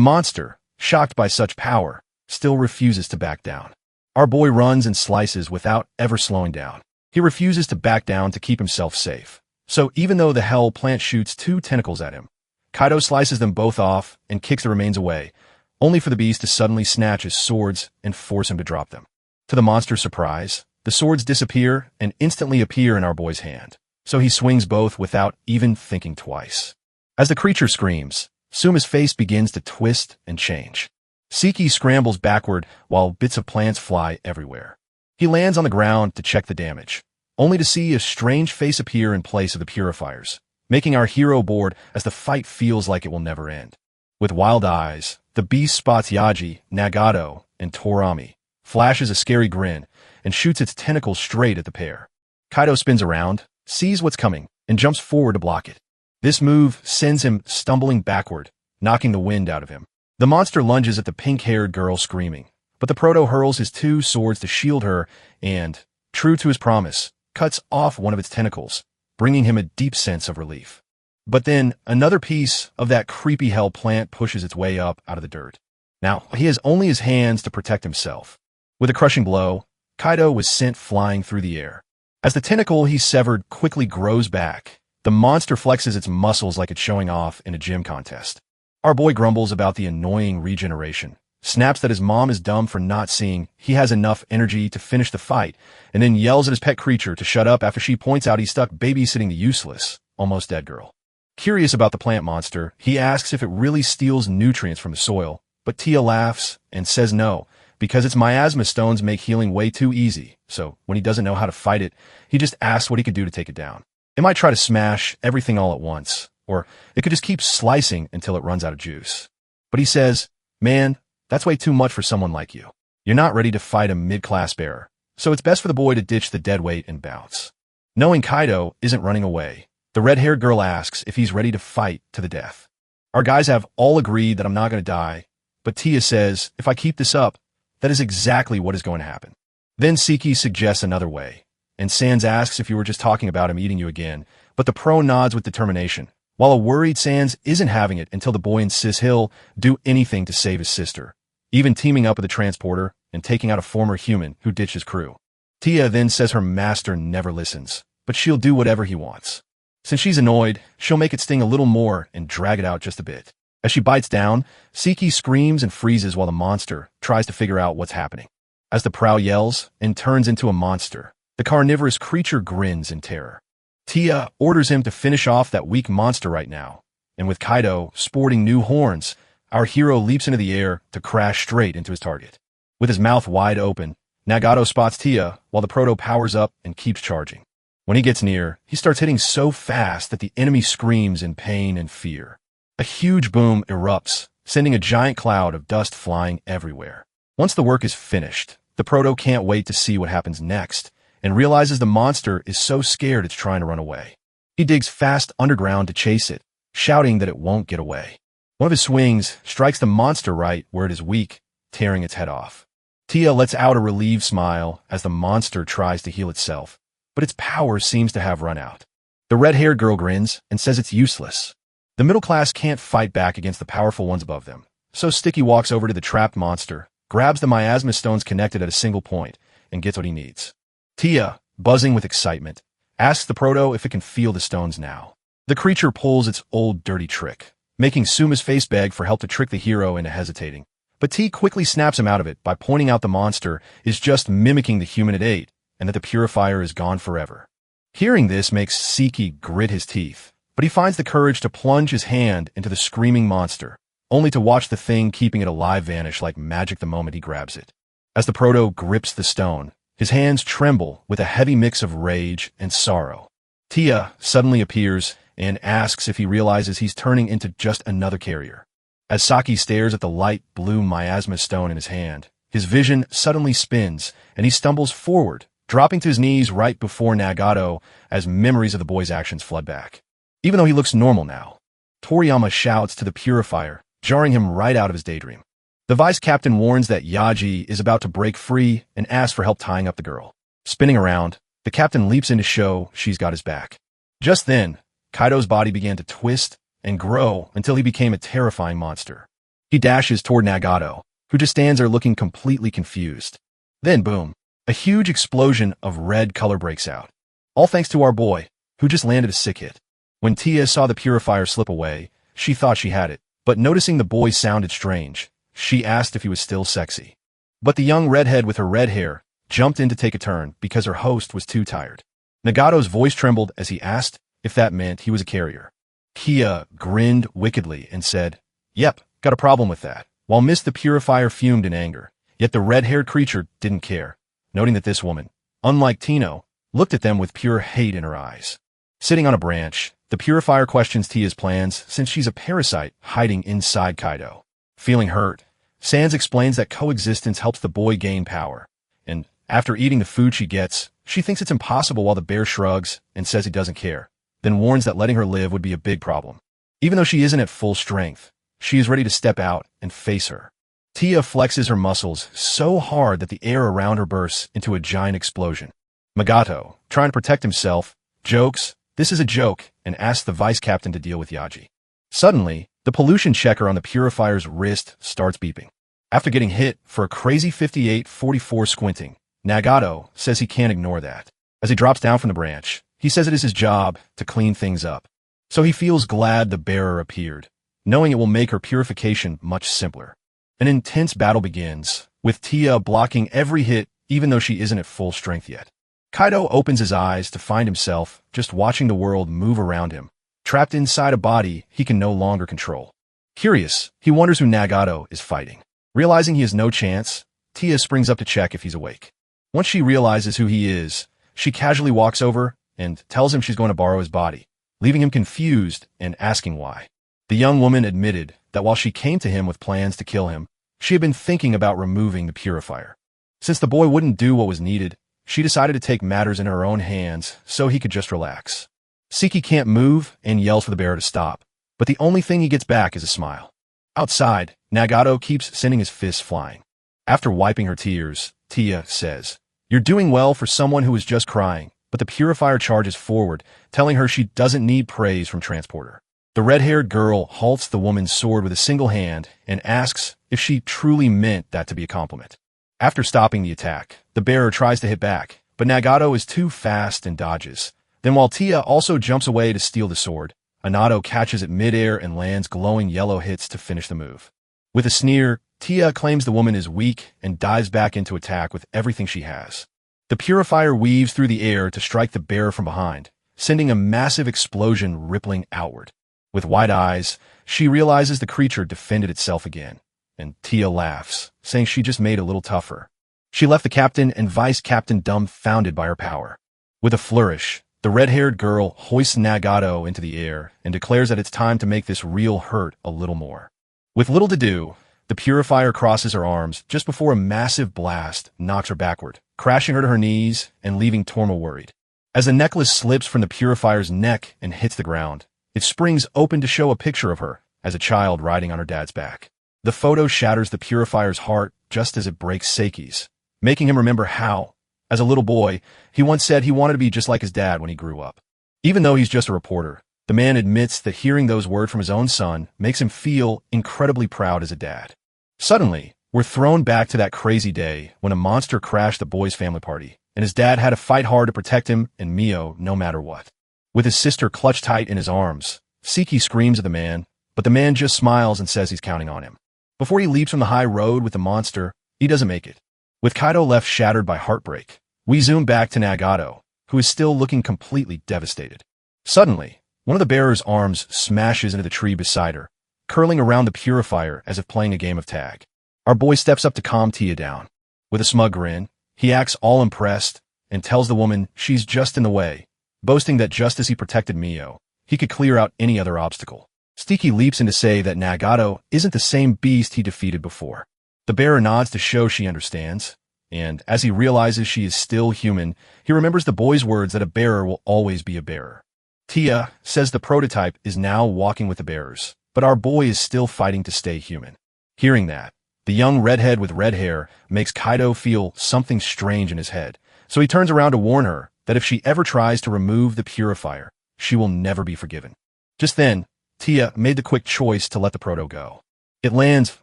monster, shocked by such power, still refuses to back down. Our boy runs and slices without ever slowing down. He refuses to back down to keep himself safe. So even though the hell plant shoots 2 tentacles at him, Kaido slices them both off and kicks the remains away, only for the beast to suddenly snatch his swords and force him to drop them. To the monster's surprise, the swords disappear and instantly appear in our boy's hand, so he swings both without even thinking twice. As the creature screams, Suma's face begins to twist and change. Seiki scrambles backward while bits of plants fly everywhere. He lands on the ground to check the damage, only to see a strange face appear in place of the purifiers, making our hero bored as the fight feels like it will never end. With wild eyes, the beast spots Yaji, Nagato, and Torami, flashes a scary grin, and shoots its tentacles straight at the pair. Kaido spins around, sees what's coming, and jumps forward to block it. This move sends him stumbling backward, knocking the wind out of him. The monster lunges at the pink-haired girl screaming, but the proto hurls his 2 swords to shield her and, true to his promise, cuts off one of its tentacles, bringing him a deep sense of relief. But then, another piece of that creepy hell plant pushes its way up out of the dirt. Now, he has only his hands to protect himself. With a crushing blow, Kaido was sent flying through the air. As the tentacle he severed quickly grows back, the monster flexes its muscles like it's showing off in a gym contest. Our boy grumbles about the annoying regeneration, snaps that his mom is dumb for not seeing he has enough energy to finish the fight, and then yells at his pet creature to shut up after she points out he's stuck babysitting the useless, almost dead girl. Curious about the plant monster, he asks if it really steals nutrients from the soil, but Tia laughs and says no, because its miasma stones make healing way too easy, so when he doesn't know how to fight it, he just asks what he could do to take it down. It might try to smash everything all at once, or it could just keep slicing until it runs out of juice. But he says, man, that's way too much for someone like you. You're not ready to fight a mid-class bearer, so it's best for the boy to ditch the deadweight and bounce. Knowing Kaido isn't running away, the red-haired girl asks if he's ready to fight to the death. Our guys have all agreed that I'm not going to die, but Tia says if I keep this up, that is exactly what is going to happen. Then Seiki suggests another way, and Sans asks if you were just talking about him eating you again, but the pro nods with determination, while a worried Sans isn't having it until the boy insists he'll do anything to save his sister, even teaming up with a transporter and taking out a former human who ditched his crew. Tia then says her master never listens, but she'll do whatever he wants. Since she's annoyed, she'll make it sting a little more and drag it out just a bit. As she bites down, Seiki screams and freezes while the monster tries to figure out what's happening. As the prow yells and turns into a monster, the carnivorous creature grins in terror. Tia orders him to finish off that weak monster right now, and with Kaido sporting new horns, our hero leaps into the air to crash straight into his target. With his mouth wide open, Nagato spots Tia while the proto powers up and keeps charging. When he gets near, he starts hitting so fast that the enemy screams in pain and fear. A huge boom erupts, sending a giant cloud of dust flying everywhere. Once the work is finished, the proto can't wait to see what happens next, and realizes the monster is so scared it's trying to run away. He digs fast underground to chase it, shouting that it won't get away. One of his swings strikes the monster right where it is weak, tearing its head off. Tia lets out a relieved smile as the monster tries to heal itself, but its power seems to have run out. The red-haired girl grins and says it's useless. The middle class can't fight back against the powerful ones above them, so Sticky walks over to the trapped monster, grabs the miasma stones connected at a single point, and gets what he needs. Tia, buzzing with excitement, asks the proto if it can feel the stones now. The creature pulls its old dirty trick, making Suma's face beg for help to trick the hero into hesitating. But T quickly snaps him out of it by pointing out the monster is just mimicking the human it ate, and that the purifier is gone forever. Hearing this makes Seiki grit his teeth, but he finds the courage to plunge his hand into the screaming monster, only to watch the thing keeping it alive vanish like magic the moment he grabs it. As the proto grips the stone, his hands tremble with a heavy mix of rage and sorrow. Tia suddenly appears and asks if he realizes he's turning into just another carrier. As Saki stares at the light blue miasma stone in his hand, his vision suddenly spins and he stumbles forward, dropping to his knees right before Nagato as memories of the boy's actions flood back. even though he looks normal now. Toriyama shouts to the purifier, jarring him right out of his daydream. The vice captain warns that Yaji is about to break free and asks for help tying up the girl. Spinning around, the captain leaps in to show she's got his back. Just then, Kaido's body began to twist and grow until he became a terrifying monster. He dashes toward Nagato, who just stands there looking completely confused. Then boom, a huge explosion of red color breaks out. All thanks to our boy, who just landed a sick hit. When Tia saw the purifier slip away, she thought she had it, but noticing the boy sounded strange, she asked if he was still sexy. But the young redhead with her red hair jumped in to take a turn because her host was too tired. Nagato's voice trembled as he asked if that meant he was a carrier. Kia grinned wickedly and said, "Yep, got a problem with that," while Miss the Purifier fumed in anger. Yet the red-haired creature didn't care, noting that this woman, unlike Tino, looked at them with pure hate in her eyes. Sitting on a branch, the Purifier questions Tia's plans since she's a parasite hiding inside Kaido. Feeling hurt, Sans explains that coexistence helps the boy gain power, and after eating the food she gets, she thinks it's impossible while the bear shrugs and says he doesn't care, then warns that letting her live would be a big problem. Even though she isn't at full strength, she is ready to step out and face her. Tia flexes her muscles so hard that the air around her bursts into a giant explosion. Nagato, trying to protect himself, jokes, "This is a joke," and asks the vice captain to deal with Yaji. Suddenly, the pollution checker on the purifier's wrist starts beeping. After getting hit for a crazy 58-44 squinting, Nagato says he can't ignore that. As he drops down from the branch, he says it is his job to clean things up. So he feels glad the bearer appeared, knowing it will make her purification much simpler. An intense battle begins, with Tia blocking every hit even though she isn't at full strength yet. Kaido opens his eyes to find himself just watching the world move around him, trapped inside a body he can no longer control. Curious, he wonders who Nagato is fighting. Realizing he has no chance, Tia springs up to check if he's awake. Once she realizes who he is, she casually walks over and tells him she's going to borrow his body, leaving him confused and asking why. The young woman admitted that while she came to him with plans to kill him, she had been thinking about removing the purifier. Since the boy wouldn't do what was needed, she decided to take matters in her own hands so he could just relax. Siki can't move and yells for the bearer to stop, but the only thing he gets back is a smile. Outside, Nagato keeps sending his fists flying. After wiping her tears, Tia says, "You're doing well for someone who was just crying," but the purifier charges forward, telling her she doesn't need praise from Transporter. The red-haired girl halts the woman's sword with a single hand and asks if she truly meant that to be a compliment. After stopping the attack, the bearer tries to hit back, but Nagato is too fast and dodges. Then while Tia also jumps away to steal the sword, Anato catches it midair and lands glowing yellow hits to finish the move. With a sneer, Tia claims the woman is weak and dives back into attack with everything she has. The purifier weaves through the air to strike the bearer from behind, sending a massive explosion rippling outward. With wide eyes, she realizes the creature defended itself again, and Tia laughs, saying she just made it a little tougher. She left the captain and vice captain dumbfounded by her power. With a flourish, the red-haired girl hoists Nagato into the air and declares that it's time to make this real hurt a little more. With little to do, the purifier crosses her arms just before a massive blast knocks her backward, crashing her to her knees and leaving Torma worried. As the necklace slips from the purifier's neck and hits the ground, it springs open to show a picture of her as a child riding on her dad's back. The photo shatters the purifier's heart just as it breaks Seiki's, making him remember how, as a little boy, he once said he wanted to be just like his dad when he grew up. Even though he's just a reporter, the man admits that hearing those words from his own son makes him feel incredibly proud as a dad. Suddenly, we're thrown back to that crazy day when a monster crashed the boy's family party, and his dad had to fight hard to protect him and Mio no matter what. With his sister clutched tight in his arms, Siki screams at the man, but the man just smiles and says he's counting on him. Before he leaps from the high road with the monster, he doesn't make it. With Kaido left shattered by heartbreak, we zoom back to Nagato, who is still looking completely devastated. Suddenly, one of the bearer's arms smashes into the tree beside her, curling around the purifier as if playing a game of tag. Our boy steps up to calm Tia down. With a smug grin, he acts all impressed and tells the woman she's just in the way, boasting that just as he protected Mio, he could clear out any other obstacle. Siki leaps in to say that Nagato isn't the same beast he defeated before. The bearer nods to show she understands, and as he realizes she is still human, he remembers the boy's words that a bearer will always be a bearer. Tia says the prototype is now walking with the bearers, but our boy is still fighting to stay human. Hearing that, the young redhead with red hair makes Kaido feel something strange in his head, so he turns around to warn her that if she ever tries to remove the purifier, she will never be forgiven. Just then, Tia made the quick choice to let the proto go. It lands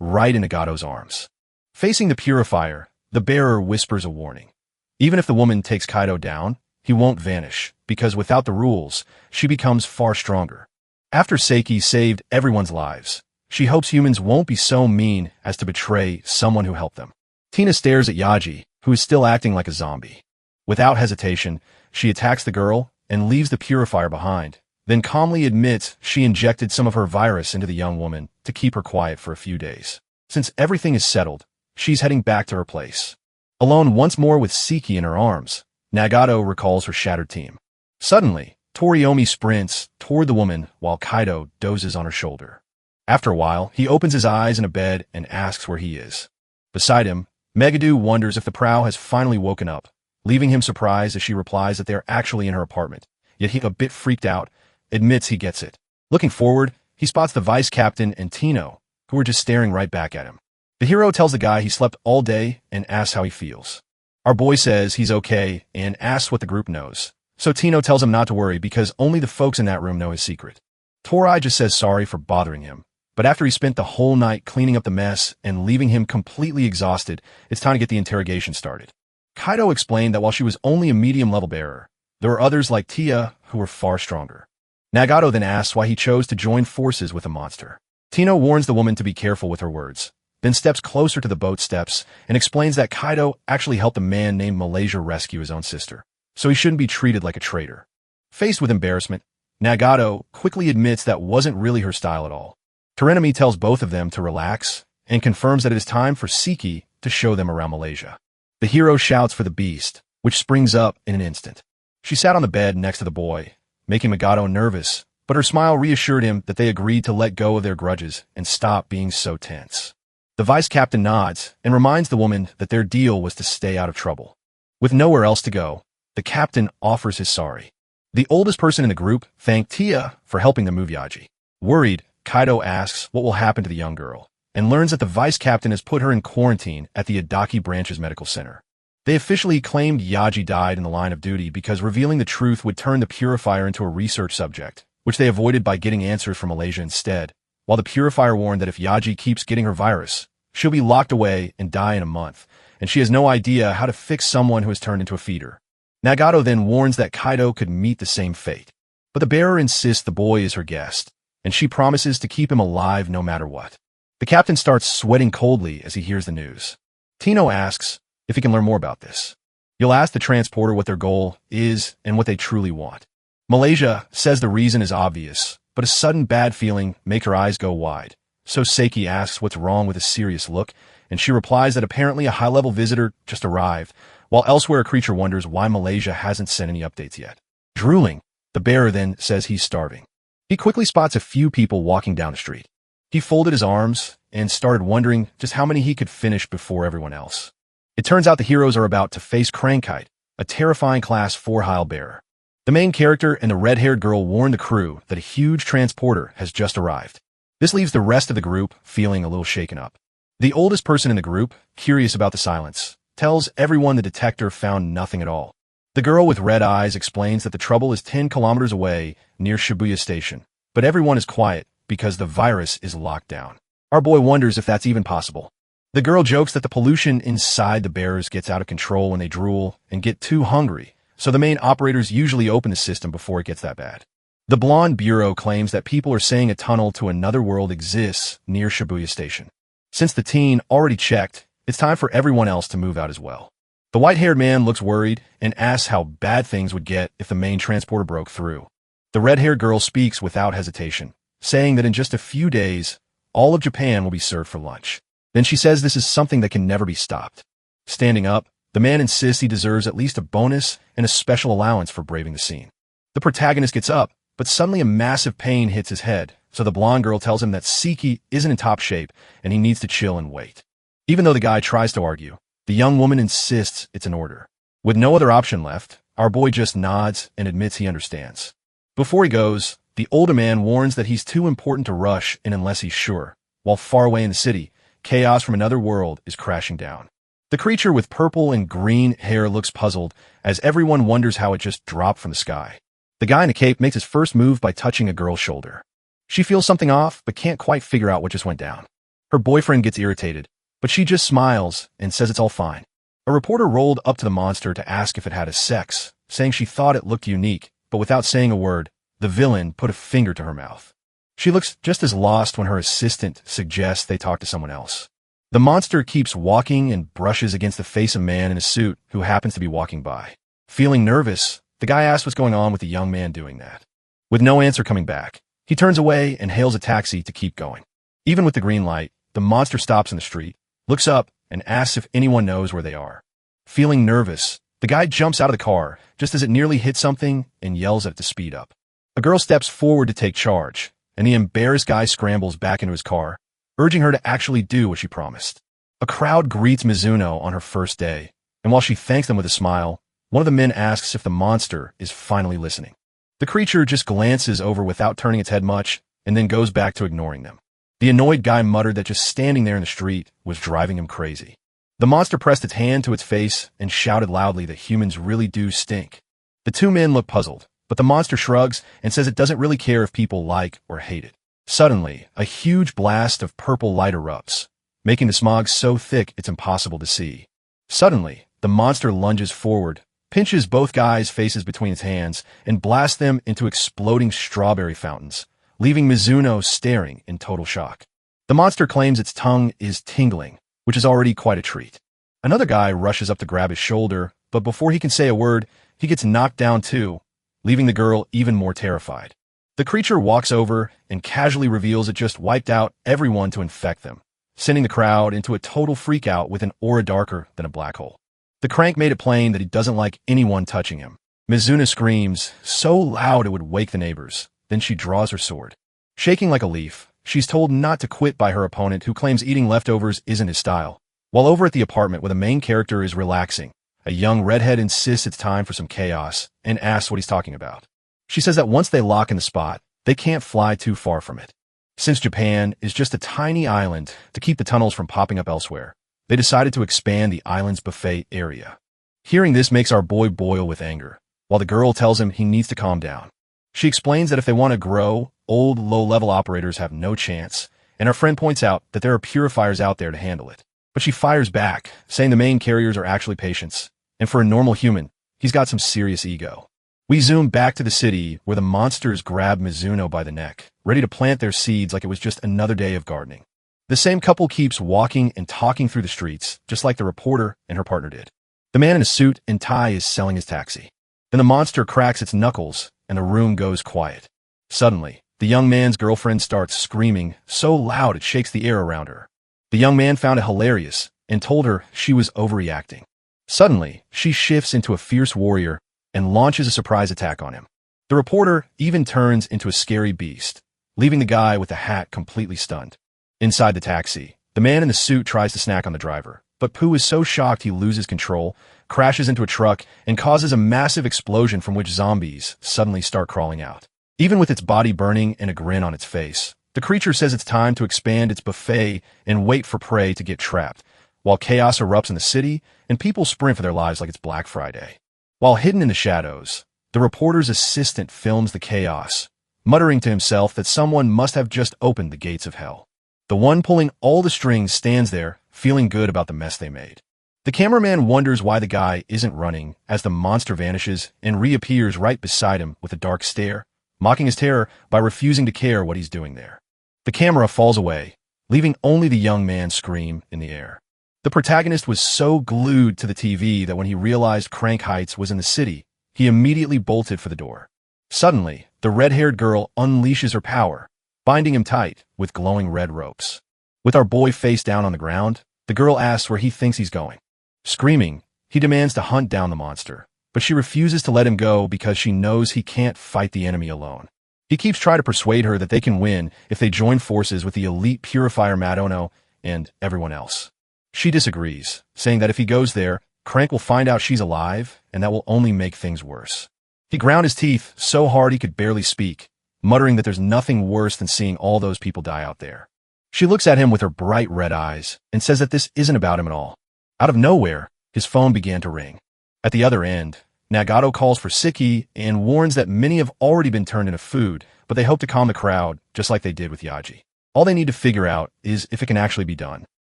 right in Nagato's arms. Facing the purifier, the bearer whispers a warning. Even if the woman takes Kaido down, he won't vanish, because without the rules, she becomes far stronger. After Seiki saved everyone's lives, she hopes humans won't be so mean as to betray someone who helped them. Tina stares at Yaji, who is still acting like a zombie. Without hesitation, she attacks the girl and leaves the purifier behind, then calmly admits she injected some of her virus into the young woman to keep her quiet for a few days. Since everything is settled, she's heading back to her place. Alone once more with Seiki in her arms, Nagato recalls her shattered team. Suddenly, Toriyomi sprints toward the woman while Kaido dozes on her shoulder. After a while, he opens his eyes in a bed and asks where he is. Beside him, Megadu wonders if the prow has finally woken up, leaving him surprised as she replies that they are actually in her apartment. Yet he, a bit freaked out, admits he gets it. Looking forward, he spots the vice captain and Tino, who are just staring right back at him. The hero tells the guy he slept all day and asks how he feels. Our boy says he's okay and asks what the group knows. So Tino tells him not to worry because only the folks in that room know his secret. Torai just says sorry for bothering him. But after he spent the whole night cleaning up the mess and leaving him completely exhausted, it's time to get the interrogation started. Kaido explained that while she was only a medium-level bearer, there were others like Tia who were far stronger. Nagato then asks why he chose to join forces with a monster. Tino warns the woman to be careful with her words, then steps closer to the boat steps and explains that Kaido actually helped a man named Malaysia rescue his own sister, so he shouldn't be treated like a traitor. Faced with embarrassment, Nagato quickly admits that wasn't really her style at all. Terenami tells both of them to relax and confirms that it is time for Seiki to show them around Malaysia. The hero shouts for the beast, which springs up in an instant. She sat on the bed next to the boy, making Nagato nervous, but her smile reassured him that they agreed to let go of their grudges and stop being so tense. The vice captain nods and reminds the woman that their deal was to stay out of trouble. With nowhere else to go, the captain offers his sorry. The oldest person in the group thanked Tia for helping them move Yaji. Worried, Kaido asks what will happen to the young girl, and learns that the vice captain has put her in quarantine at the Adaki branch's medical center. They officially claimed Yaji died in the line of duty because revealing the truth would turn the purifier into a research subject, which they avoided by getting answers from Malaysia instead, while the purifier warned that if Yaji keeps getting her virus, she'll be locked away and die in a month, and she has no idea how to fix someone who has turned into a feeder. Nagato then warns that Kaido could meet the same fate, but the bearer insists the boy is her guest, and she promises to keep him alive no matter what. The captain starts sweating coldly as he hears the news. Tino asks if he can learn more about this. He'll ask the transporter what their goal is and what they truly want. Malaysia says the reason is obvious, but a sudden bad feeling makes her eyes go wide. So Seiki asks what's wrong with a serious look, and she replies that apparently a high-level visitor just arrived, while elsewhere a creature wonders why Malaysia hasn't sent any updates yet. Drooling, the bearer then says he's starving. He quickly spots a few people walking down the street. He folded his arms and started wondering just how many he could finish before everyone else. It turns out the heroes are about to face Crankite, a terrifying Class 4 Heil bearer. The main character and the red-haired girl warn the crew that a huge transporter has just arrived. This leaves the rest of the group feeling a little shaken up. The oldest person in the group, curious about the silence, tells everyone the detector found nothing at all. The girl with red eyes explains that the trouble is 10 kilometers away near Shibuya Station, but everyone is quiet because the virus is locked down. Our boy wonders if that's even possible. The girl jokes that the pollution inside the bearers gets out of control when they drool and get too hungry, so the main operators usually open the system before it gets that bad. The blonde bureau claims that people are saying a tunnel to another world exists near Shibuya Station. Since the teen already checked, it's time for everyone else to move out as well. The white-haired man looks worried and asks how bad things would get if the main transporter broke through. The red-haired girl speaks without hesitation, saying that in just a few days, all of Japan will be served for lunch. Then she says this is something that can never be stopped. Standing up, the man insists he deserves at least a bonus and a special allowance for braving the scene. The protagonist gets up, but suddenly a massive pain hits his head, so the blonde girl tells him that Seiki isn't in top shape and he needs to chill and wait. Even though the guy tries to argue, the young woman insists it's an order. With no other option left, our boy just nods and admits he understands. Before he goes, the older man warns that he's too important to rush in unless he's sure, while far away in the city, chaos from another world is crashing down. The creature with purple and green hair looks puzzled, as everyone wonders how it just dropped from the sky. The guy in the cape makes his first move by touching a girl's shoulder. She feels something off, but can't quite figure out what just went down. Her boyfriend gets irritated, but she just smiles and says it's all fine. A reporter rolled up to the monster to ask if it had a sex, saying she thought it looked unique, but without saying a word, the villain put a finger to her mouth. She looks just as lost when her assistant suggests they talk to someone else. The monster keeps walking and brushes against the face of a man in a suit who happens to be walking by. Feeling nervous, the guy asks what's going on with the young man doing that. With no answer coming back, he turns away and hails a taxi to keep going. Even with the green light, the monster stops in the street, looks up, and asks if anyone knows where they are. Feeling nervous, the guy jumps out of the car just as it nearly hits something and yells at it to speed up. A girl steps forward to take charge, and the embarrassed guy scrambles back into his car, urging her to actually do what she promised. A crowd greets Mizuno on her first day, and while she thanks them with a smile, one of the men asks if the monster is finally listening. The creature just glances over without turning its head much, and then goes back to ignoring them. The annoyed guy muttered that just standing there in the street was driving him crazy. The monster pressed its hand to its face and shouted loudly that humans really do stink. The two men look puzzled, but the monster shrugs and says it doesn't really care if people like or hate it. Suddenly, a huge blast of purple light erupts, making the smog so thick it's impossible to see. Suddenly, the monster lunges forward, pinches both guys' faces between its hands, and blasts them into exploding strawberry fountains, leaving Mizuno staring in total shock. The monster claims its tongue is tingling, which is already quite a treat. Another guy rushes up to grab his shoulder, but before he can say a word, he gets knocked down too, leaving the girl even more terrified. The creature walks over and casually reveals it just wiped out everyone to infect them, sending the crowd into a total freakout with an aura darker than a black hole. The crank made it plain that he doesn't like anyone touching him. Mizuna screams, so loud it would wake the neighbors. Then she draws her sword. Shaking like a leaf, she's told not to quit by her opponent, who claims eating leftovers isn't his style. While over at the apartment where the main character is relaxing, a young redhead insists it's time for some chaos and asks what he's talking about. She says that once they lock in the spot, they can't fly too far from it. Since Japan is just a tiny island to keep the tunnels from popping up elsewhere, they decided to expand the island's buffet area. Hearing this makes our boy boil with anger, while the girl tells him he needs to calm down. She explains that if they want to grow, old, low-level operators have no chance, and our friend points out that there are purifiers out there to handle it. But she fires back, saying the main carriers are actually patients, and for a normal human, he's got some serious ego. We zoom back to the city where the monsters grab Mizuno by the neck, ready to plant their seeds like it was just another day of gardening. The same couple keeps walking and talking through the streets, just like the reporter and her partner did. The man in a suit and tie is selling his taxi. Then the monster cracks its knuckles, and the room goes quiet. Suddenly, the young man's girlfriend starts screaming so loud it shakes the air around her. The young man found it hilarious and told her she was overreacting. Suddenly, she shifts into a fierce warrior and launches a surprise attack on him. The reporter even turns into a scary beast, leaving the guy with the hat completely stunned. Inside the taxi, the man in the suit tries to snack on the driver, but Pooh is so shocked he loses control, crashes into a truck, and causes a massive explosion from which zombies suddenly start crawling out. Even with its body burning and a grin on its face, the creature says it's time to expand its buffet and wait for prey to get trapped, while chaos erupts in the city and people sprint for their lives like it's Black Friday. While hidden in the shadows, the reporter's assistant films the chaos, muttering to himself that someone must have just opened the gates of hell. The one pulling all the strings stands there, feeling good about the mess they made. The cameraman wonders why the guy isn't running as the monster vanishes and reappears right beside him with a dark stare, mocking his terror by refusing to care what he's doing there. The camera falls away, leaving only the young man's scream in the air. The protagonist was so glued to the TV that when he realized Crank Heights was in the city, he immediately bolted for the door. Suddenly, the red-haired girl unleashes her power, binding him tight with glowing red ropes. With our boy face down on the ground, the girl asks where he thinks he's going. Screaming, he demands to hunt down the monster, but she refuses to let him go because she knows he can't fight the enemy alone. He keeps trying to persuade her that they can win if they join forces with the elite purifier Madono and everyone else. She disagrees, saying that if he goes there, Crank will find out she's alive, and that will only make things worse. He ground his teeth so hard he could barely speak, muttering that there's nothing worse than seeing all those people die out there. She looks at him with her bright red eyes and says that this isn't about him at all. Out of nowhere, his phone began to ring. At the other end, Nagato calls for Siki and warns that many have already been turned into food, but they hope to calm the crowd, just like they did with Yaji. All they need to figure out is if it can actually be done.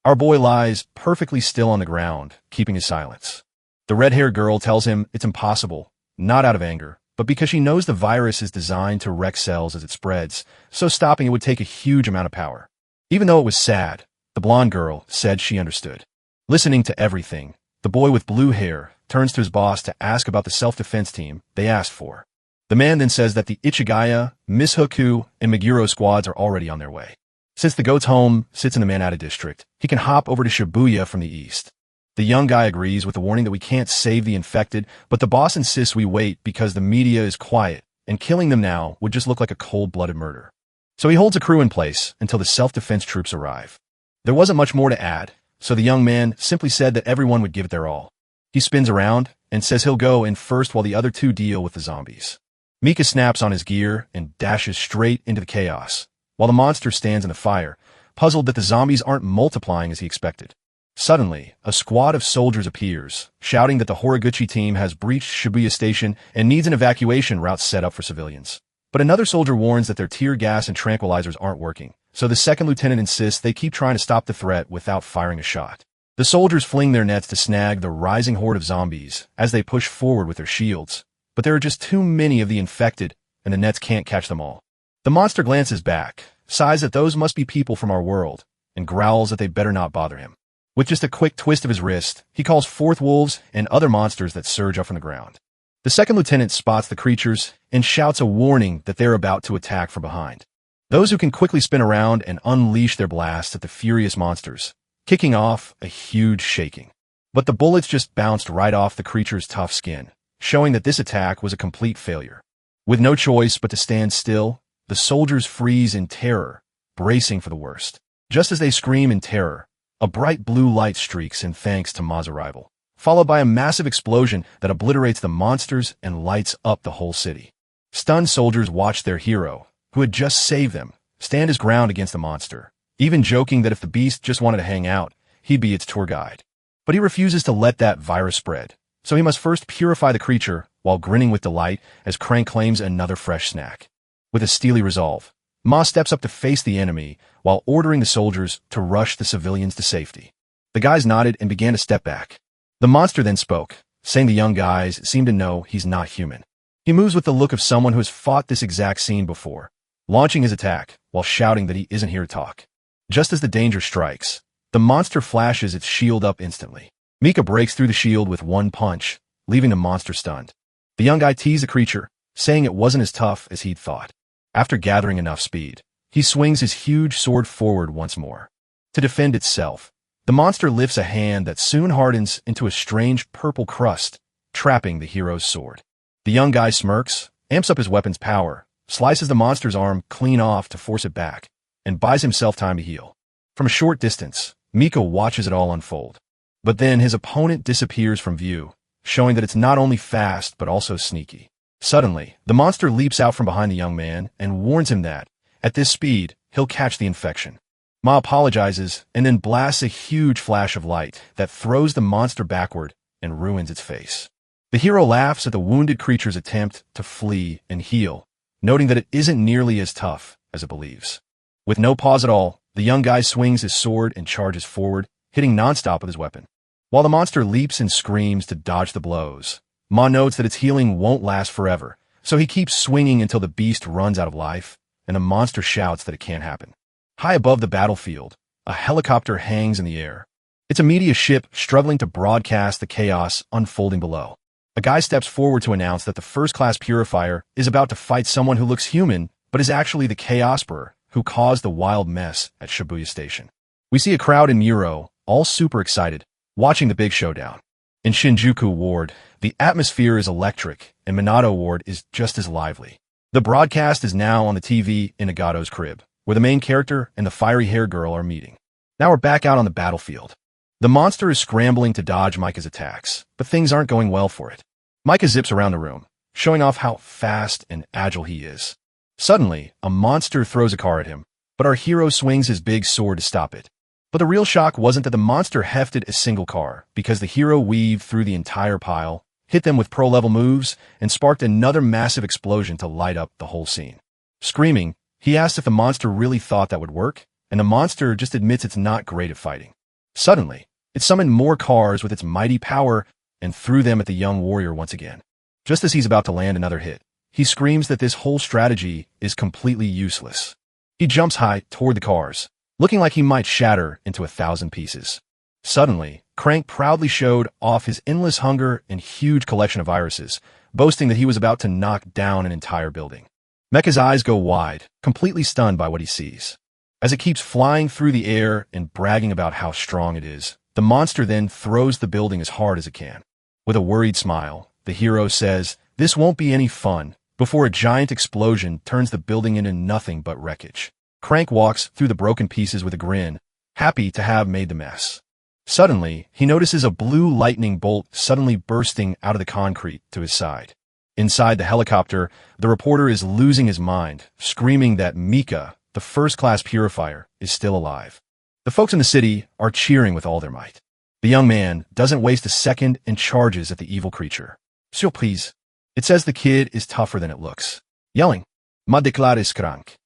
Our boy lies perfectly still on the ground, keeping his silence. The red-haired girl tells him it's impossible, not out of anger, but because she knows the virus is designed to wreck cells as it spreads, so stopping it would take a huge amount of power. Even though it was sad, the blonde girl said she understood. Listening to everything, the boy with blue hair turns to his boss to ask about the self-defense team they asked for. The man then says that the Ichigaya, Mishoku, and Meguro squads are already on their way. Since the goat's home sits in the Manhwa district, he can hop over to Shibuya from the east. The young guy agrees with the warning that we can't save the infected, but the boss insists we wait because the media is quiet, and killing them now would just look like a cold-blooded murder. So he holds a crew in place until the self-defense troops arrive. There wasn't much more to add, so the young man simply said that everyone would give it their all. He spins around and says he'll go in first while the other two deal with the zombies. Mika snaps on his gear and dashes straight into the chaos, while the monster stands in the fire, puzzled that the zombies aren't multiplying as he expected. Suddenly, a squad of soldiers appears, shouting that the Horiguchi team has breached Shibuya Station and needs an evacuation route set up for civilians. But another soldier warns that their tear gas and tranquilizers aren't working, so the second lieutenant insists they keep trying to stop the threat without firing a shot. The soldiers fling their nets to snag the rising horde of zombies as they push forward with their shields, but there are just too many of the infected, and the nets can't catch them all. The monster glances back, sighs that those must be people from our world, and growls that they better not bother him. With just a quick twist of his wrist, he calls forth wolves and other monsters that surge up from the ground. The second lieutenant spots the creatures and shouts a warning that they're about to attack from behind. Those who can quickly spin around and unleash their blasts at the furious monsters, kicking off a huge shaking. But the bullets just bounced right off the creature's tough skin, showing that this attack was a complete failure. With no choice but to stand still, the soldiers freeze in terror, bracing for the worst. Just as they scream in terror, a bright blue light streaks in thanks to Ma's arrival, followed by a massive explosion that obliterates the monsters and lights up the whole city. Stunned soldiers watch their hero, who had just saved them, stand his ground against the monster, even joking that if the beast just wanted to hang out, he'd be its tour guide. But he refuses to let that virus spread, so he must first purify the creature while grinning with delight as Crank claims another fresh snack. With a steely resolve, Ma steps up to face the enemy while ordering the soldiers to rush the civilians to safety. The guys nodded and began to step back. The monster then spoke, saying the young guys seem to know he's not human. He moves with the look of someone who has fought this exact scene before, launching his attack while shouting that he isn't here to talk. Just as the danger strikes, the monster flashes its shield up instantly. Mika breaks through the shield with one punch, leaving the monster stunned. The young guy teased the creature, saying it wasn't as tough as he'd thought. After gathering enough speed, he swings his huge sword forward once more. To defend itself, the monster lifts a hand that soon hardens into a strange purple crust, trapping the hero's sword. The young guy smirks, amps up his weapon's power, slices the monster's arm clean off to force it back, and buys himself time to heal. From a short distance, Miko watches it all unfold. But then his opponent disappears from view, showing that it's not only fast but also sneaky. Suddenly, the monster leaps out from behind the young man and warns him that, at this speed, he'll catch the infection. Ma apologizes and then blasts a huge flash of light that throws the monster backward and ruins its face. The hero laughs at the wounded creature's attempt to flee and heal, noting that it isn't nearly as tough as it believes. With no pause at all, the young guy swings his sword and charges forward, hitting nonstop with his weapon. While the monster leaps and screams to dodge the blows, Ma notes that its healing won't last forever, so he keeps swinging until the beast runs out of life, and the monster shouts that it can't happen. High above the battlefield, a helicopter hangs in the air. It's a media ship struggling to broadcast the chaos unfolding below. A guy steps forward to announce that the first-class purifier is about to fight someone who looks human, but is actually the Chaosper who caused the wild mess at Shibuya Station. We see a crowd in Muro, all super excited, watching the big showdown. In Shinjuku Ward, the atmosphere is electric, and Minato Ward is just as lively. The broadcast is now on the TV in Nagato's crib, where the main character and the fiery-haired girl are meeting. Now we're back out on the battlefield. The monster is scrambling to dodge Micah's attacks, but things aren't going well for it. Micah zips around the room, showing off how fast and agile he is. Suddenly, a monster throws a car at him, but our hero swings his big sword to stop it. But the real shock wasn't that the monster hefted a single car, because the hero weaved through the entire pile, hit them with pro-level moves, and sparked another massive explosion to light up the whole scene. Screaming, he asked if the monster really thought that would work, and the monster just admits it's not great at fighting. Suddenly, it summoned more cars with its mighty power and threw them at the young warrior once again. Just as he's about to land another hit, he screams that this whole strategy is completely useless. He jumps high toward the cars, looking like he might shatter into 1,000 pieces. Suddenly, Crank proudly showed off his endless hunger and huge collection of irises, boasting that he was about to knock down an entire building. Mecha's eyes go wide, completely stunned by what he sees. As it keeps flying through the air and bragging about how strong it is, the monster then throws the building as hard as it can. With a worried smile, the hero says, "This won't be any fun," before a giant explosion turns the building into nothing but wreckage. Crank walks through the broken pieces with a grin, happy to have made the mess. Suddenly, he notices a blue lightning bolt suddenly bursting out of the concrete to his side. Inside the helicopter, the reporter is losing his mind, screaming that Mika, the first-class purifier, is still alive. The folks in the city are cheering with all their might. The young man doesn't waste a second and charges at the evil creature. Surprise! It says the kid is tougher than it looks, yelling, "Ma déclares crank."